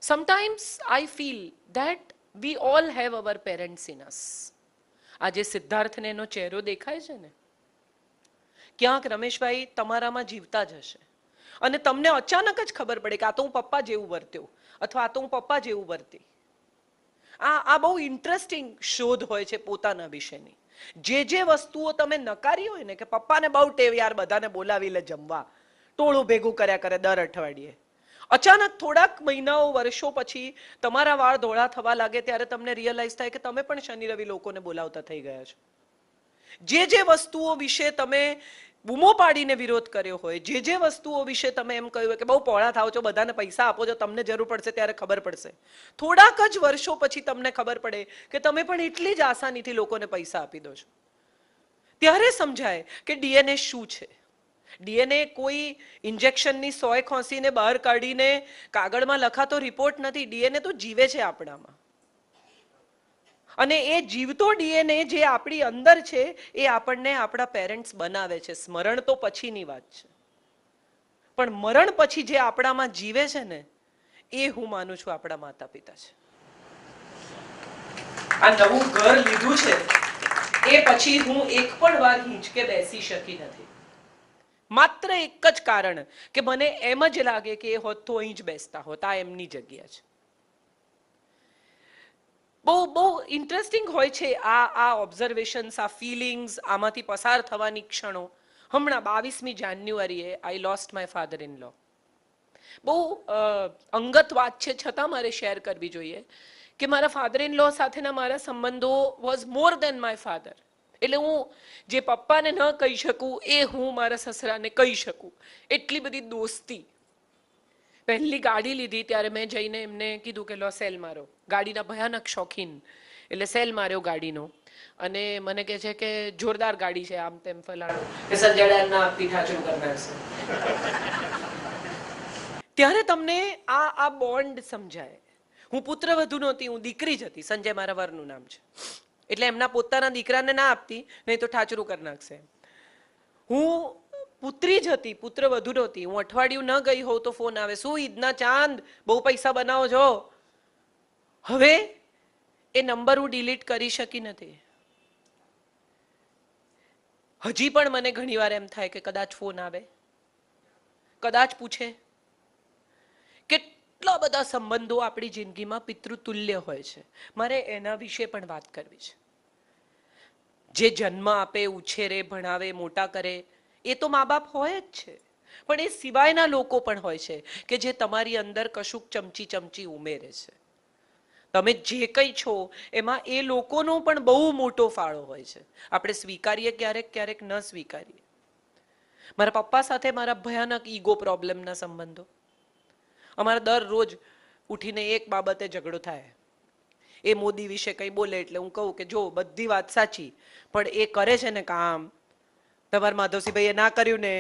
S1: Sometimes I feel that we all have our parents in us. આજે સિદ્ધાર્થને એનો ચહેરો દેખાય છે ને, ક્યાંક રમેશભાઈ તમારામાં જીવતા જ હશે. અને તમને અચાનક જ ખબર પડે કે આ તો હું પપ્પા જેવું વર્ત્યો, અથવા આ તો હું પપ્પા જેવું વર્તી. આ બહુ ઇન્ટરેસ્ટિંગ શોધ હોય છે પોતાના વિશેની. જે વસ્તુઓ તમે નકારી હોય ને, કે પપ્પાને બહુ ટેવ યાર બધાને બોલાવી લે જમવા, ટોળું ભેગું કર્યા કરે દર અઠવાડિયે. અચાનક થોડાક મહિનાઓ વર્ષો પછી તમારા વાળ ધોળા થવા લાગે ત્યારે તમને રિયલાઇઝ થાય કે તમે પણ શનિ રવિ લોકોને બોલાવતા થઈ ગયા છો. જે વસ્તુઓ વિશે તમે બૂમો પાડીને વિરોધ કર્યો હોય, જે વસ્તુઓ વિશે તમે એમ કહ્યું કે બહુ પહોળા થાવ છો, બધાને પૈસા આપો છો, તમને જરૂર પડશે ત્યારે ખબર પડશે, થોડાક જ વર્ષો પછી તમને ખબર પડે કે તમે પણ એટલી જ આસાનીથી લોકોને પૈસા આપી દો છો. ત્યારે સમજાય કે ડીએનએ શું છે. ડીએનએ કોઈ ઇન્જેક્શનની સોય ખોસીને બહાર કાઢીને કાગળમાં લખાતો રિપોર્ટ નથી. ડીએનએ તો જીવે છે આપણામાં. અને એ જીવતો ડીએનએ જે આપણી અંદર છે એ આપણને આપણા પેરેન્ટ્સ બનાવે છે. સ્મરણ તો પછીની વાત છે, પણ મરણ પછી જે આપણામાં જીવે છે ને એ હું માનું છું આપણા માતા પિતા છે. આ નવું ઘર લીધું છે એ પછી હું એક પણ વાર હિંચકે બેસી શકી નથી. માત્ર એક જ કારણ કે મને એમ જ લાગે કે એ હોત તો અહીં જ બેસતા હોત, આ એમની જગ્યા છે. બહુ ઇન્ટરેસ્ટિંગ હોય છે આ ઓબ્ઝર્વેશન્સ, આ ફિલિંગ્સ, આમાંથી પસાર થવાની ક્ષણો. હમણાં 22મી જાન્યુઆરીએ I lost my father in law. બહુ અંગત વાત છે છતાં મારે શેર કરવી જોઈએ કે મારા ફાધર ઇન લો સાથેના મારા સંબંધો was more than my father. એટલે હું જે પપ્પાને ન કહી શકું એ હું મારા સસરાને કહી શકું, એટલી બધી દોસ્તી. પહેલી ગાડી લીધી ત્યારે મેં જઈને એમને કીધું કે લો સેલ મારો. ગાડીના ભયાનક શોખીન, એટલે સેલ માર્યો ગાડીનો. અને મને કહે છે કે જોરદાર ગાડી છે, આમ તેમ ફલાણું, કે સંજયના પીઠાચું કરનાર છે. ત્યારે તમને આ બોન્ડ સમજાય. હું પુત્રવધુ નહોતી, હું દીકરી જ હતી. સંજય મારા વરનું નામ છે, એટલે એમના પોતાના દીકરાને ના આપતી, નહીં તો ઠાચરું કરી નાખશે. હું પુત્રી જ હતી, પુત્રવધુ નહોતી. હું અઠવાડિયું ન ગઈ હોઉં તો ફોન આવે, શું ઈદના ચાંદ, બહુ પૈસા બનાવો છો. હવે એ નંબર હું ડિલીટ કરી શકી નથી. હજી પણ મને ઘણીવાર એમ થાય કે કદાચ ફોન આવે, કદાચ પૂછે. કેટલા બધા સંબંધો આપણી જિંદગીમાં પિતૃતુલ્ય હોય છે. મારે એના વિશે પણ વાત કરવી છે. જે જન્મ આપે, ઉછેરે, ભણાવે, મોટા કરે એ તો મા બાપ હોય જ છે, પણ એ સિવાયના લોકો પણ હોય છે કે જે તમારી અંદર કશુંક ચમચી ચમચી ઉમેરે છે. તમે જે કંઈ છો એમાં એ લોકોનો પણ બહુ મોટો ફાળો હોય છે. આપણે સ્વીકારીએ ક્યારેક, ક્યારેક ન સ્વીકારીએ. મારા પપ્પા સાથે મારા ભયાનક ઈગો પ્રોબ્લેમના સંબંધો. અમારા દરરોજ ઉઠીને એક બાબતે ઝઘડો થાય. એ મોદી વિશે કંઈ બોલે એટલે હું કહું કે જો બધી વાત સાચી, પણ એ કરે છે ને કામ, તમારા માધવસિંહભાઈએ ના કર્યું ને,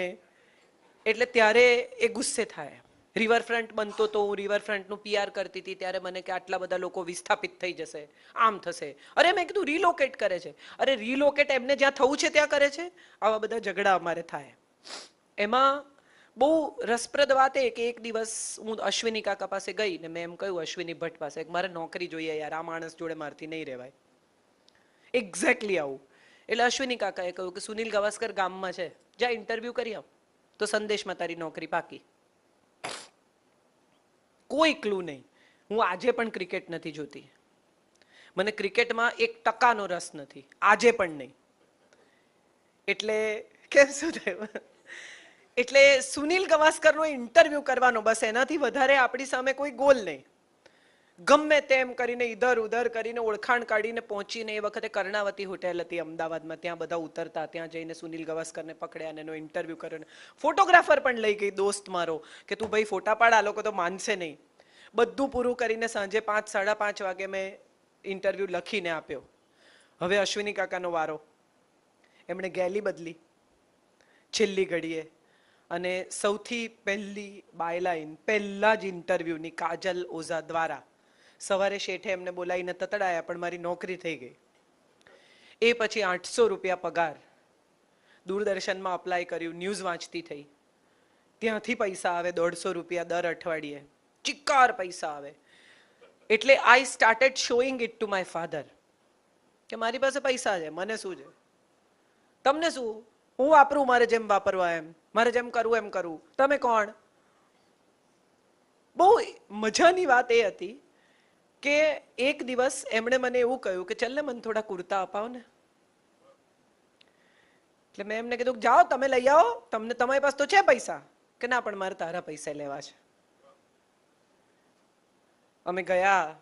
S1: એટલે ત્યારે એ ગુસ્સે થાય. રિવરફ્રન્ટ બનતો તો હું રિવરફ્રન્ટનું પીઆર કરતી હતી ત્યારે મને કે આટલા બધા લોકો વિસ્થાપિત થઈ જશે, આમ થશે. અરે મેં કીધું રિલોકેટ કરે છે. અરે રિલોકેટ એમને જ્યાં થવું છે ત્યાં કરે છે. આવા બધા ઝઘડા અમારે થાય. એમાં બહુ રસપ્રદ વાત એ કે એક દિવસ હું અશ્વિની કાકા પાસે ગઈ ને મેં એમ કહ્યું અશ્વિની ભટ્ટ પાસે, મારે નોકરી જોઈએ યાર, આ માણસ જોડે મારથી નહીં રહેવાય. એક્ઝેક્ટલી આવું. એટલે અશ્વિની કાકાએ કહ્યું કે સુનિલ ગાવસ્કર ગામમાં છે, જ્યાં ઇન્ટરવ્યુ કરી આવ તો સંદેશમાં તારી નોકરી પાકી. કોઈ ક્લુ નહીં. હું આજે પણ ક્રિકેટ નથી જોતી. મને ક્રિકેટમાં 1% રસ નથી, આજે પણ નહીં. એટલે કેમ શું થયું? એટલે સુનિલ ગાવસ્કરનો ઇન્ટરવ્યુ કરવાનો, બસ એનાથી વધારે આપણી સામે કોઈ ગોલ નહીં. ગમે તેમ કરીને ઇધર ઉધર કરીને ઓળખાણ કાઢીને પહોંચીને, એ વખતે કર્ણાવતી હોટેલ હતી અમદાવાદમાં, ત્યાં બધા ઉતરતા, ત્યાં જઈને સુનિલ ગાવસ્કરને પકડ્યા અને એનો ઇન્ટરવ્યુ કર્યો. ફોટોગ્રાફર પણ લઈ ગઈ દોસ્ત મારો કે તું ભાઈ ફોટા પાડ, આ લોકો તો માનશે નહીં. બધું પૂરું કરીને સાંજે 5, 5:30 વાગે મેં ઇન્ટરવ્યુ લખીને આપ્યો. હવે અશ્વિની કાકાનો વારો. એમણે ગેલી બદલી છેલ્લી ઘડીએ, અને સૌથી પહેલી બાયલાઈન પહેલા જ ઇન્ટરવ્યુની કાજલ ઓઝા દ્વારા સવારે શેઠે એમને બોલાવીને તતડાયા, પણ મારી નોકરી થઈ ગઈ. એ પછી 800 રૂપિયા પગાર. દૂરદર્શનમાં અપ્લાય કર્યું, ન્યૂઝ વાંચતી થઈ. ત્યાંથી પૈસા આવે 150 રૂપિયા દર અઠવાડિયે, ચિક્કાર પૈસા આવે. એટલે I started showing it to my father કે મારી પાસે પૈસા છે, મને શું છે, તમને શું, હું વાપરું મારે જેમ વાપરવા એમ, મારે જેમ કરવું એમ કરવું, તમે કોણ? બહુ મજાની વાત એ હતી કે એક દિવસ એમણે મને એવું કહ્યું કે ચલ ને મને થોડા કુર્તા અપાવો ને. એટલે મેં એમને કીધું જાઓ તમે લઈ આવો, તમને તમારી પાસે તો છે પૈસા. કે ના પણ મારે તારા પૈસા લેવા છે. અમે ગયા,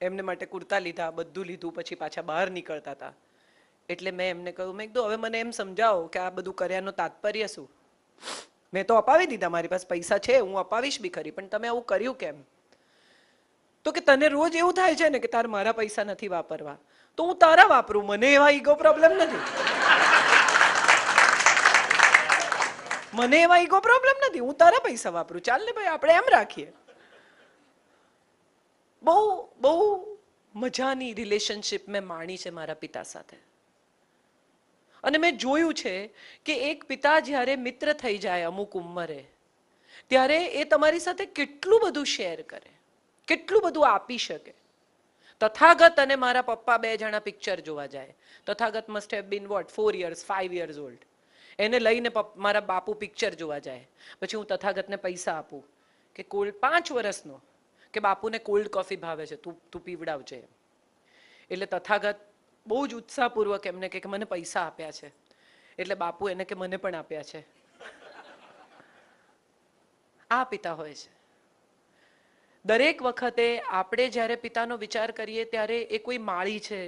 S1: એમને માટે કુર્તા લીધા, બધું લીધું, પછી પાછા બહાર નીકળતા હતા એટલે મેં એમને કહ્યું, મેં કીધું હવે મને એમ સમજાવો કે આ બધું કર્યાનું તાત્પર્ય શું? મેં તો અપાવી દીધા, મારી પાસે પૈસા છે, હું અપાવીશ બી ખરી, પણ તમે આવું કર્યું કેમ? તો કે તને રોજ એવું થાય છે ને કે તારે મારા પૈસા નથી વાપરવા, તો હું તારા વાપરું, મને એવા ઈગો પ્રોબ્લેમ નથી. મને એવા ઈગો પ્રોબ્લેમ નથી, હું તારા પૈસા વાપરું, ચાલ ને ભાઈ, આપણે એમ રાખીએ. બહુ બહુ મજાની રિલેશનશિપ મેં માણી છે મારા પિતા સાથે. અને મેં જોયું છે કે એક પિતા જ્યારે મિત્ર થઈ જાય અમુક ઉંમરે, ત્યારે એ તમારી સાથે કેટલું બધું શેર કરે, કેટલું બધું આપી શકે. તથાગત અને મારા પપ્પા 2 જણા પિક્ચર જોવા જાય. Tathagat must have been what 4 years 5 years old. એને લઈને મારા બાપુ પિક્ચર જોવા જાય. પછી હું તથાગતને પૈસા આપું કે કોલ્ડ, 5 વર્ષનો, કે બાપુને કોલ્ડ કોફી ભાવે છે, તું પીવડાવજે. એટલે તથાગત બહુ જ ઉત્સાહપૂર્વક એમને કે મને પૈસા આપ્યા છે. એટલે બાપુ એને કે મને પણ આપ્યા છે. આ પિતા હોય છે. દરેક વખતે આપણે જ્યારે પિતાનો વિચાર કરીએ ત્યારે એ કોઈ માળી છે,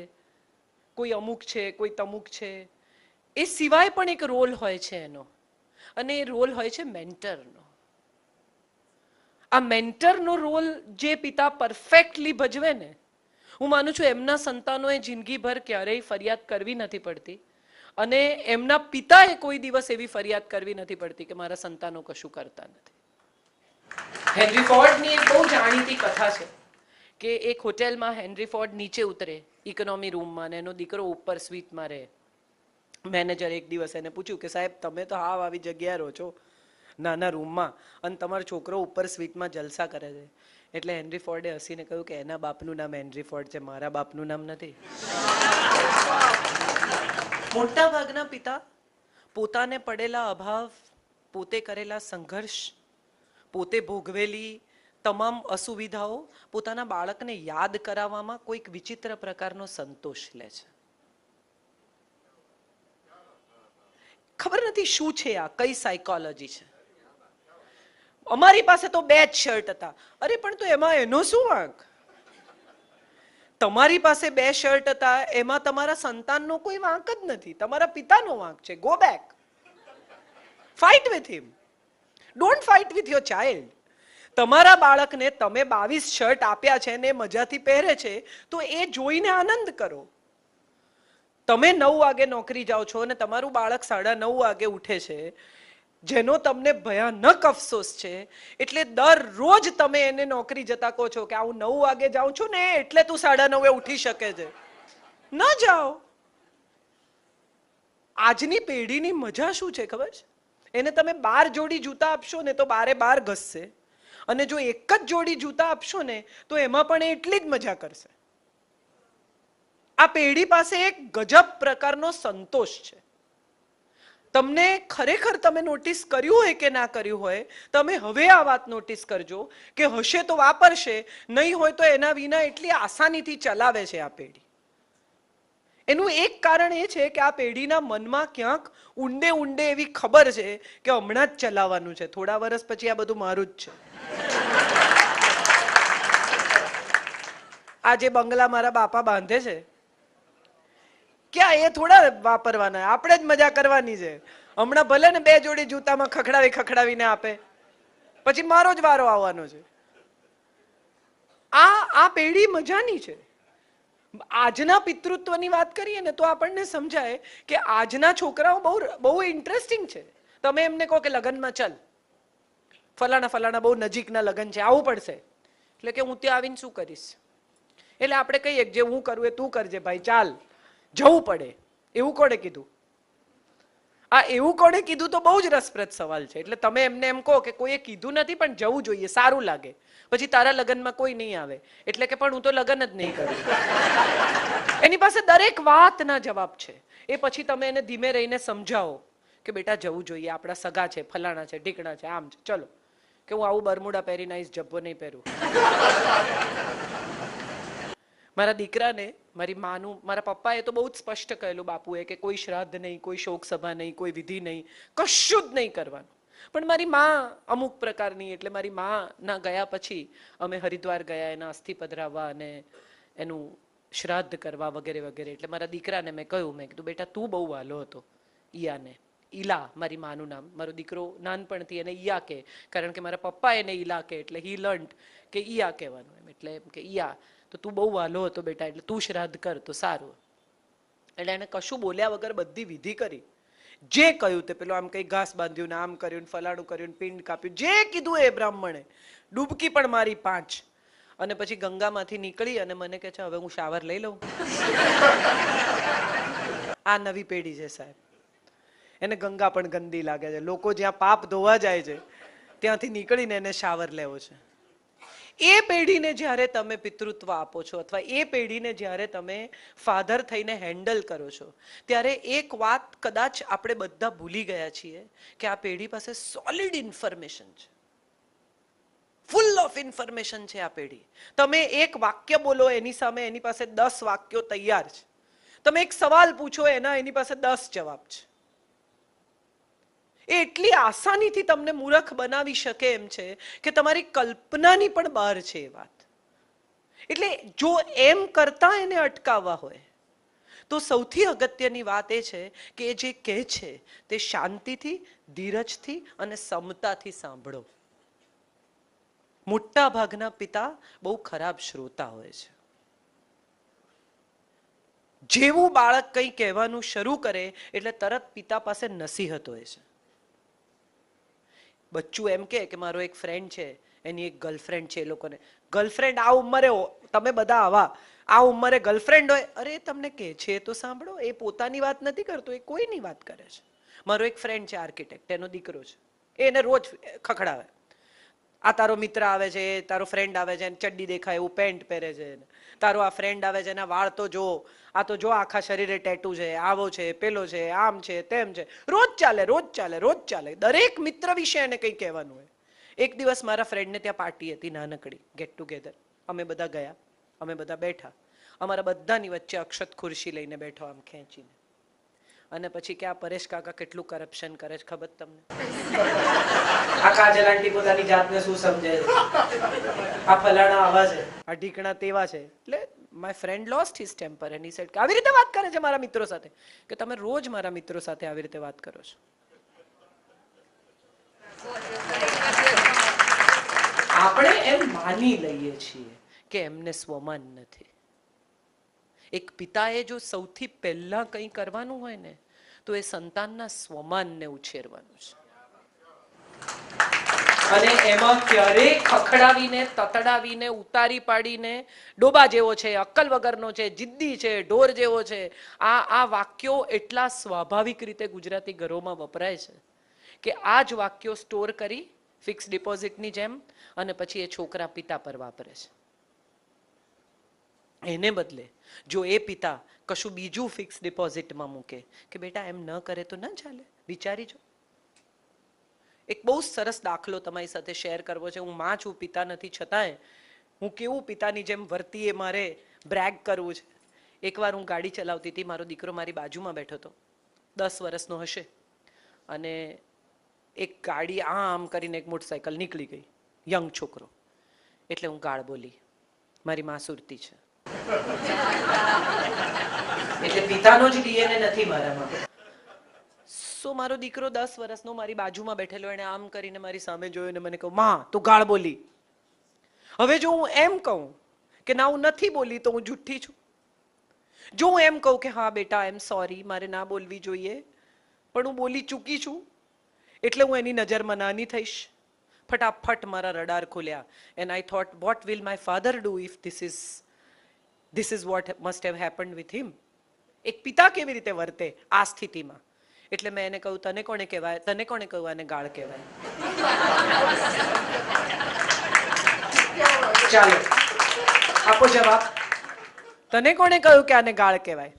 S1: કોઈ અમુક છે, કોઈ તમુક છે, એ સિવાય પણ એક રોલ હોય છે એનો, અને એ રોલ હોય છે મેન્ટરનો. આ મેન્ટરનો રોલ જે પિતા પરફેક્ટલી ભજવે ને, હું માનું છું એમના સંતાનોએ જિંદગીભર ક્યારેય ફરિયાદ કરવી નથી પડતી, અને એમના પિતાએ કોઈ દિવસ એવી ફરિયાદ કરવી નથી પડતી કે મારા સંતાનો કશું કરતા નથી. હેનરી ફોર્ડની એક બહુ જાણીતી કથા છે કે એક હોટેલમાં હેનરી ફોર્ડ નીચે ઉતરે ઇકોનોમી રૂમમાં, ને એનો દીકરો ઉપર સ્વીટમાં રહે. મેનેજર એક દિવસ એને પૂછ્યું કે સાહેબ, તમે તો હાવ આવી જગ્યાએ રહો છો, નાના રૂમમાં, અને તમારો છોકરો ઉપર સ્વીટમાં જલસા કરે છે. એટલે હેનરી ફોર્ડે હસીને કહ્યું કે એના બાપનું નામ હેનરી ફોર્ડ છે, મારા બાપનું નામ નથી. મોટા ભાગના પિતા પોતાને પડેલા અભાવ, પોતે કરેલા સંઘર્ષ, પોતે ભોગવેલી તમામ અસુવિધાઓ પોતાના બાળકને યાદ કરાવવામાં કોઈક વિચિત્ર પ્રકારનો સંતોષ લે છે. ખબર નથી શું છે આ, કઈ સાયકોલોજી છે. અમારી પાસે તો 2 જ શર્ટ હતા. અરે પણ તો એમાં એનો શું વાંક? તમારી પાસે 2 શર્ટ હતા એમાં તમારા સંતાનનો કોઈ વાંક જ નથી, તમારા પિતાનો વાંક છે. Go back, fight with him, don't fight with your child. તમારા બાળકને તમે 22 શર્ટ આપ્યા છે ને મજાથી પહેરે છે, તો એ જોઈને આનંદ કરો. તમે 9 વાગે નોકરી જાઓ છો અને તમારું બાળક 9:30 વાગે ઉઠે છે, જેનો તમને ભયાનક અફસોસ છે, એટલે દરરોજ તમે એને નોકરી જતા કહો છો કે હું 9 વાગે જાઉં છું ને એટલે તું 9:30 ઉઠી શકે છે. ન જાઓ. આજની પેઢીની મજા શું છે ખબર છે? એને તમે 12 જોડી જૂતા આપશો ને તો 12 ઘસશે, અને જો એક જ જોડી જૂતા આપશો ને તો એમાં પણ એટલી જ મજા કરશે. આ પેઢી પાસે એક ગજબ પ્રકારનો સંતોષ છે. તમને ખરેખર તમે નોટિસ કર્યું હોય કે ના કર્યું હોય, તમે હવે આ વાત નોટિસ કરજો કે હશે તો વાપરશે, નહીં હોય તો એના વિના એટલી આસાનીથી ચલાવે છે આ પેઢી. એનું એક કારણ એ છે કે આ પેઢીના મનમાં ક્યાંક ઊંડે ઊંડે એવી ખબર છે કે હમણાં જ ચલાવવાનું છે, થોડા વર્ષ પછી આ બધું મારું જ છે. આ જે બંગલા મારા બાપા બાંધે છે, ક્યાં એ થોડા વાપરવાના, આપણે જ મજા કરવાની છે. હમણાં ભલે ને 2 જોડી જૂતામાં ખખડાવીને આપે, પછી મારો જ વારો આવવાનો છે. આ પેઢી મજાની છે. આજના પિતૃત્વની વાત કરીએ ને તો આપણને સમજાય કે આજના છોકરાઓ બહુ ઇન્ટરેસ્ટિંગ છે. તમે એમને કહો કે લગ્નમાં ચાલ, ફલાણા બહુ નજીકના લગ્ન છે, આવવું પડશે. એટલે કે હું ત્યાં આવીને શું કરીશ? એટલે આપણે કહીએ કે જે હું કરું એ તું કરજે ભાઈ, ચાલ, જવું પડે. એવું કોણે કીધું? આ એવું કોણે કીધું તો બહુ જ રસપ્રદ સવાલ છે. એટલે તમે એમને એમ કહો કે કોઈએ કીધું નથી પણ જવું જોઈએ, સારું લાગે. પછી તારા લગ્નમાં કોઈ નહીં આવે એટલે કે પણ હું તો લગ્ન જ નહીં કરું. એની પાસે દરેક વાતના જવાબ છે. એ પછી તમે એને ધીમે રહીને સમજાવો કે બેટા જવું જોઈએ, આપણા સગા છે, ફલાણા છે, ઢીકણા છે, આમ છે, ચલો. કે હું આવું બરમુડા પહેરીને આવીશ, જબ્બો નહીં પહેરું. મારા દીકરાને મારી માનું, મારા પપ્પાએ તો બહુ જ સ્પષ્ટ કહેલું બાપુએ કે કોઈ શ્રાદ્ધ નહીં, કોઈ શોક સભા નહીં, કોઈ વિધિ નહીં, કશું જ નહીં કરવાનું. પણ મારી માં અમુક પ્રકારની, એટલે મારી માં ના ગયા પછી અમે હરિદ્વાર ગયા એના અસ્થિ પધરાવવા અને એનું શ્રાદ્ધ કરવા વગેરે વગેરે. એટલે મારા દીકરાને મેં કહ્યું, મેં કીધું બેટા તું બહુ વાલો હતો ઈયાને. ઈલા મારી માનું નામ. મારો દીકરો નાનપણથી એને ઈયા કહે, કારણ કે મારા પપ્પા એને ઈલા કહે, એટલે હી લર્ન્ટ કે ઈયા કહેવાનું એમ. એટલે એમ કે ઈયા તો તું બહુ વાલો હતો બેટા, એટલે તું શ્રાદ્ધ કર તો સારું. એટલે એને કશું બોલ્યા વગર બધી વિધિ કરી. જે કહ્યું તે, પેલો આમ કઈ ઘાસ બાંધ્યું ને આમ કર્યું ને ફલાણું કર્યું ને પિંડ કાપ્યું, જે કીધું એ બ્રાહ્મણે. ડૂબકી પણ મારી 5. અને પછી ગંગામાંથી નીકળી અને મને કહે છે હવે હું શાવર લઈ લઉં. આ નવી પેઢી છે સાહેબ, એને ગંગા પણ ગંદી લાગે છે. લોકો જ્યાં પાપ ધોવા જાય છે ત્યાંથી નીકળીને એને શાવર લેવો છે. એ પેઢીને જ્યારે તમે પિતૃત્વ આપો છો અથવા એ પેઢીને જ્યારે તમે ફાધર થઈને હેન્ડલ કરો છો, ત્યારે એક વાત કદાચ આપણે બધા ભૂલી ગયા છીએ કે આ પેઢી પાસે સોલિડ ઇન્ફોર્મેશન છે, ફૂલ ઓફ ઇન્ફોર્મેશન છે આ પેઢી. તમે એક વાક્ય બોલો એની સામે એની પાસે 10 વાક્યો તૈયાર છે. તમે એક સવાલ પૂછો એની પાસે 10 જવાબ છે. એ એટલી આસાનીથી તમને મૂર્ખ બનાવી શકે એમ છે કે તમારી કલ્પનાની પણ બહાર છે એ વાત. એટલે જો એમ કરતા એને અટકાવવા હોય તો સૌથી અગત્યની વાત એ છે કે એ જે કહે છે તે શાંતિથી, ધીરજથી અને સમતાથી સાંભળો. મોટા ભાગના પિતા બહુ ખરાબ શ્રોતા હોય છે. જેવું બાળક કંઈ કહેવાનું શરૂ કરે એટલે તરત પિતા પાસે નસીહત હોય છે. બચ્ચું એમ કે મારો એક ફ્રેન્ડ છે, એની એક ગર્લફ્રેન્ડ છે. એ લોકોને ગર્લફ્રેન્ડ આ ઉંમરે, તમે બધા આવા આ ઉંમરે ગર્લફ્રેન્ડ હોય, અરે તમને કે છે તો સાંભળો. એ પોતાની વાત નથી કરતો, એ કોઈની વાત કરે છે. મારો એક ફ્રેન્ડ છે આર્કિટેક્ટ, એનો દીકરો છે. એને રોજ ખખડાવે, આ તારો મિત્ર આવે છે, તારો ફ્રેન્ડ આવે છે, ચડ્ડી દેખાય એવું પેન્ટ પહેરે છે, તારો આ ફ્રેન્ડ આવે છે, એના વાળ તો જો, આ તો જો આખા શરીરે ટેટુ છે, આવો છે, પેલો છે, આમ છે, તેમ છે. રોજ ચાલે, રોજ ચાલે, રોજ ચાલે. દરેક મિત્ર વિશે એને કંઈ કહેવાનું હોય. એક દિવસ મારા ફ્રેન્ડને ત્યાં પાર્ટી હતી, નાનકડી ગેટ ટુગેધર. અમે બધા ગયા, અમે બધા બેઠા. અમારા બધાની વચ્ચે અક્ષત ખુરશી લઈને બેઠો આમ ખેંચીને. અને પછી કે આ પરેશ કાકા કેટલું કરપ્શન કરે છે ખબર તમને? આ કાજલ આંટી પોતાની જાતને શું સમજે છે, આ ફલાણા આવા છે, આ ઢીકણા તેવા છે. એટલે my friend lost his temper and he said કે આવી રીતે વાત કરે છે મારા મિત્રો સાથે, કે તમે રોજ મારા મિત્રો સાથે આવી રીતે વાત કરો છો. આપણે એમ માની લઈએ છીએ કે એમને સ્વમાન નથી. એક પિતાએ જો સૌથી પહેલા કંઈ કરવાનું હોય ને તો એ સંતાનના સ્વમાનને ઉછેરવાનું છે. અને એમાં ક્યારેય ખખડાવીને, તતડાવીને, ઉતારી પાડીને, ડોબા જેવો છે, અક્કલ વગરનો છે, જિદ્દી છે, ઢોર જેવો છે, આ વાક્યો એટલા સ્વાભાવિક રીતે ગુજરાતી ઘરોમાં વપરાય છે કે આ જ વાક્યો સ્ટોર કરી ફિક્સ ડિપોઝિટની જેમ અને પછી એ છોકરા પિતા પર વાપરે છે. એને બદલે જો એ પિતા કશું બીજું ફિક્સ ડિપોઝિટમાં મૂકે કે બેટા એમ ન કરે તો ન ચાલે, વિચારી જો. એક બહુ સરસ દાખલો તમારી સાથે શેર કરવો છે. હું માં છું, પિતા નથી, છતાંય હું કેવું પિતાની જેમ વર્તી એ મારે બ્રેગ કરવું છે. એકવાર હું ગાડી ચલાવતી હતી, મારો દીકરો મારી બાજુમાં બેઠો હતો, 10 વર્ષનો હશે, અને એક ગાડી આમ કરીને એક મોટરસાયકલ નીકળી ગઈ, યંગ છોકરો. એટલે હું ગાળ બોલી, મારી માં સુરતી છે. એટલે પિતાનો જ ડીએનએ નથી મારામાં. સો મારો દીકરો 10 વર્ષનો મારી બાજુમાં બેઠેલો, એને આમ કરીને મારી સામે જોયો ને મને કહ્યું, માં તું ગાળ બોલી. હવે જો હું એમ કહું કે ના હું નથી બોલી તો હું જુઠ્ઠી છું. જો હું એમ કહું કે હા બેટા આઈ એમ સોરી, મારે ના બોલવી જોઈએ, પણ હું બોલી ચૂકી છું એટલે હું એની નજરમાં નાની થઈશ. ફટાફટ મારા રડાર ખોલ્યા and I thought what will my father do if this is vote must have happened with him. એક પિતા કેવી રીતે વર્તે આ સ્થિતિમાં? એટલે મેં એને કહ્યું, તને કોણે કહેવાય, તને કોણે કહ્યું આને ગાળ કહેવાય? ચાલો આપો જવાબ. તને કોણે કહ્યું કે આને ગાળ કહેવાય?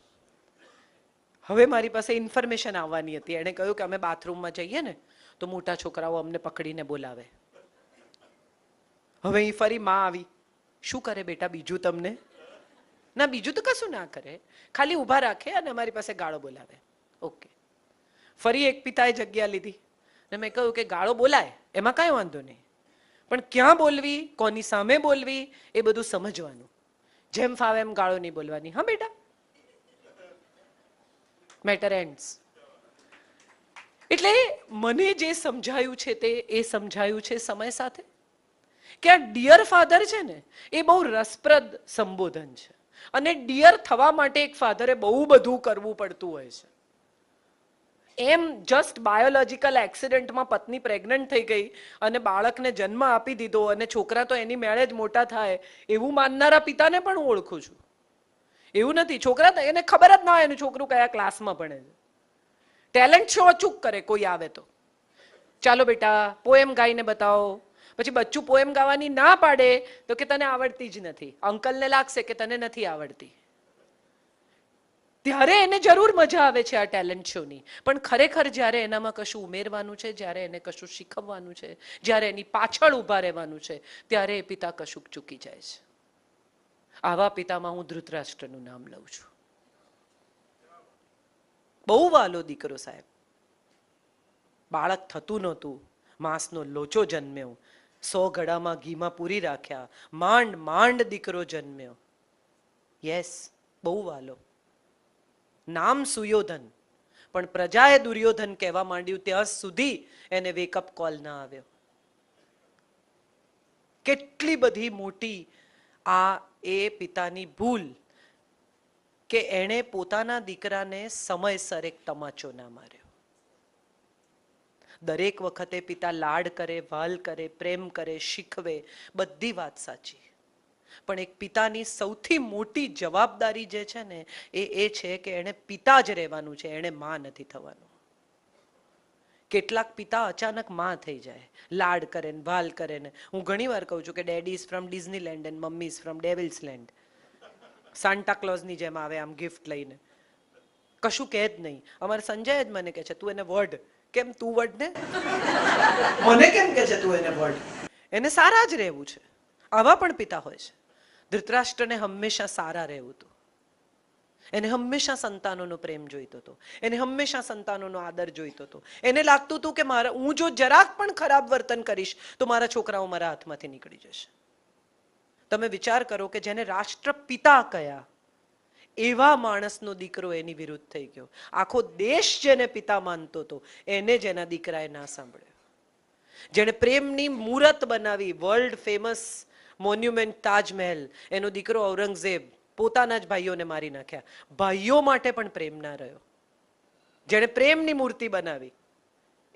S1: હવે મારી પાસે ઇન્ફોર્મેશન આવવાની હતી. એણે કહ્યું કે અમે બાથરૂમમાં જઈએ ને તો મોટા છોકરાઓ અમને પકડીને બોલાવે. હવે અહીં ફરી માં આવી, શું કરે બેટા બીજું તમને? ના બીજું તો કશું ના કરે, ખાલી ઊભા રાખે અને અમારી પાસે ગાળો બોલાવે. ઓકે. ફરી એક પિતાએ જગ્યા લીધી, ને મેં કહ્યું કે ગાળો બોલાય, એમાં કાંઈ વાંધો નહીં, પણ ક્યાં બોલવી, કોની સામે બોલવી, એ બધું સમજવાનું. જેમ ફાવે એમ ગાળો નહીં બોલવાની. હા બેટા, મેટર એન્ડ્સ. એટલે મને જે સમજાયું છે તે એ સમજાયું છે સમય સાથે કે આ ડિયર ફાધર છે ને એ બહુ રસપ્રદ સંબોધન છે. અને ડિયર થવા માટે એક ફાધરે બહુ બધું કરવું પડતું હોય છે. એમ જસ્ટ બાયોલોજીકલ એક્સિડન્ટમાં પત્ની પ્રેગ્નન્ટ થઈ ગઈ અને બાળકને જન્મ આપી દીધો અને છોકરા તો એની મેળે જ મોટા થાય એવું માનનારા પિતાને પણ હું ઓળખું છું. એવું નથી, છોકરા એને ખબર જ ના હોય એનું છોકરું કયા ક્લાસમાં ભણે છે. ટેલેન્ટ શો અચૂક કરે કોઈ આવે તો, ચાલો બેટા પોએમ ગાઈને બતાવો. પછી બચ્ચું પોએમ ગાવાની ના પાડે તો કે તને આવડતી જ નથી. અંકલને લાગશે કે તને નથી આવડતી. ત્યારે એને જરૂર મજા આવે છે આ ટેલેન્ટ શોની, પણ ખરેખર જ્યારે એનામાં કશું ઉમેરવાનું છે, જ્યારે એને કશું શીખવવાનું છે, જ્યારે એની પાછળ ઊભા રહેવાનું છે, ત્યારે એ પિતા કશુંક ચૂકી જાય છે. આવા પિતામાં હું ધૃતરાષ્ટ્રનું નામ લઉં છું. બહુ વાલો દીકરો સાહેબ. બાળક થતું નહોતું, માંસનો લોચો જન્મ્યો, 100 ઘડામાં ઘીમાં પૂરી રાખ્યા, માંડ માંડ દીકરો જન્મ્યો. યસ, બહુ વાલો. નામ સુયોધન, પણ પ્રજાએ દુર્યોધન કહેવા માંડ્યું ત્યાં સુધી એને વેકઅપ કોલ ના આવ્યો. કેટલી બધી મોટી આ એ પિતાની ભૂલ કે એણે પોતાના દીકરાને સમયસર એક તમાચો ના માર્યો. દરેક વખતે પિતા લાડ કરે, વાલ કરે, પ્રેમ કરે, શીખવે, બધી વાત સાચી, પણ એક પિતાની સૌથી મોટી જવાબદારી જે છે ને એ છે કે એણે પિતા જ રહેવાનું છે, એણે માં નથી થવાનું. કેટલાક પિતા અચાનક માં થઈ જાય, લાડ કરે ને વાલ કરે ને. હું ઘણી વાર કહું છું કે daddy is from Disneyland and mummy is from devil's land. Santa ક્લોઝની જેમ આવે આમ ગિફ્ટ લઈને, કશું કહે જ નહીં. અમારે સંજય જ મને કહે છે તું એને વર્ડ કેમ, તું વર્ડ ને મને કેમ કહે છે તું એને વર્ડ. એને સારા જ રહેવું છે. આવા પણ પિતા હોય છે. ધૃતરાષ્ટ્રને હંમેશા સારા રહેવું હતું. એને હંમેશા સંતાનોનો પ્રેમ જોઈતો હતો, એને હંમેશા સંતાનોનો આદર જોઈતો હતો. એને લાગતું હતું કે હું જો જરાક પણ ખરાબ વર્તન કરીશ તો મારા છોકરાઓ મારા હાથમાંથી નીકળી જશે. તમે વિચાર કરો કે જેને રાષ્ટ્રપિતા કયા એવા માણસનો દીકરો એની વિરુદ્ધ થઈ ગયો. આખો દેશ જેને પિતા માનતો હતો એને જ એના દીકરાએ ના સાંભળ્યો. જેણે પ્રેમની મૂરત બનાવી, વર્લ્ડ ફેમસ મોન્યુમેન્ટ તાજમહેલ, એનો દીકરો ઔરંગઝેબ પોતાના જ ભાઈઓને મારી નાખ્યા. ભાઈઓ માટે પણ પ્રેમ ના રહ્યો. જેણે પ્રેમની મૂર્તિ બનાવી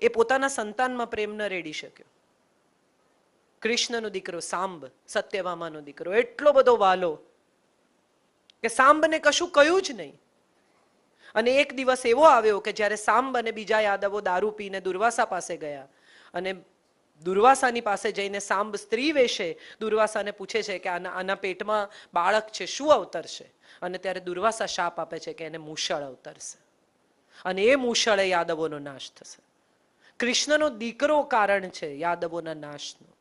S1: એ પોતાના સંતાનમાં પ્રેમ ન રેડી શક્યો. કૃષ્ણનો દીકરો સાંબ, સત્યભામાનો દીકરો, એટલો બધો વાલો કે સાંબને કશું કહ્યું જ નહીં. અને એક દિવસ એવો આવ્યો કે જ્યારે સાંબ અને બીજા યાદવો દારૂ પીને દુર્વાસા પાસે ગયા અને દુર્વાસાની પાસે જઈને સાંબ સ્ત્રી વેશે દુર્વાસાને પૂછે છે કે આના પેટમાં બાળક છે, શું અવતરશે? અને ત્યારે દુર્વાસા શાપ આપે છે કે એને મૂષળ અવતરશે અને એ મૂષળે યાદવોનો નાશ થશે. કૃષ્ણનો દીકરો કારણ છે યાદવોના નાશનો.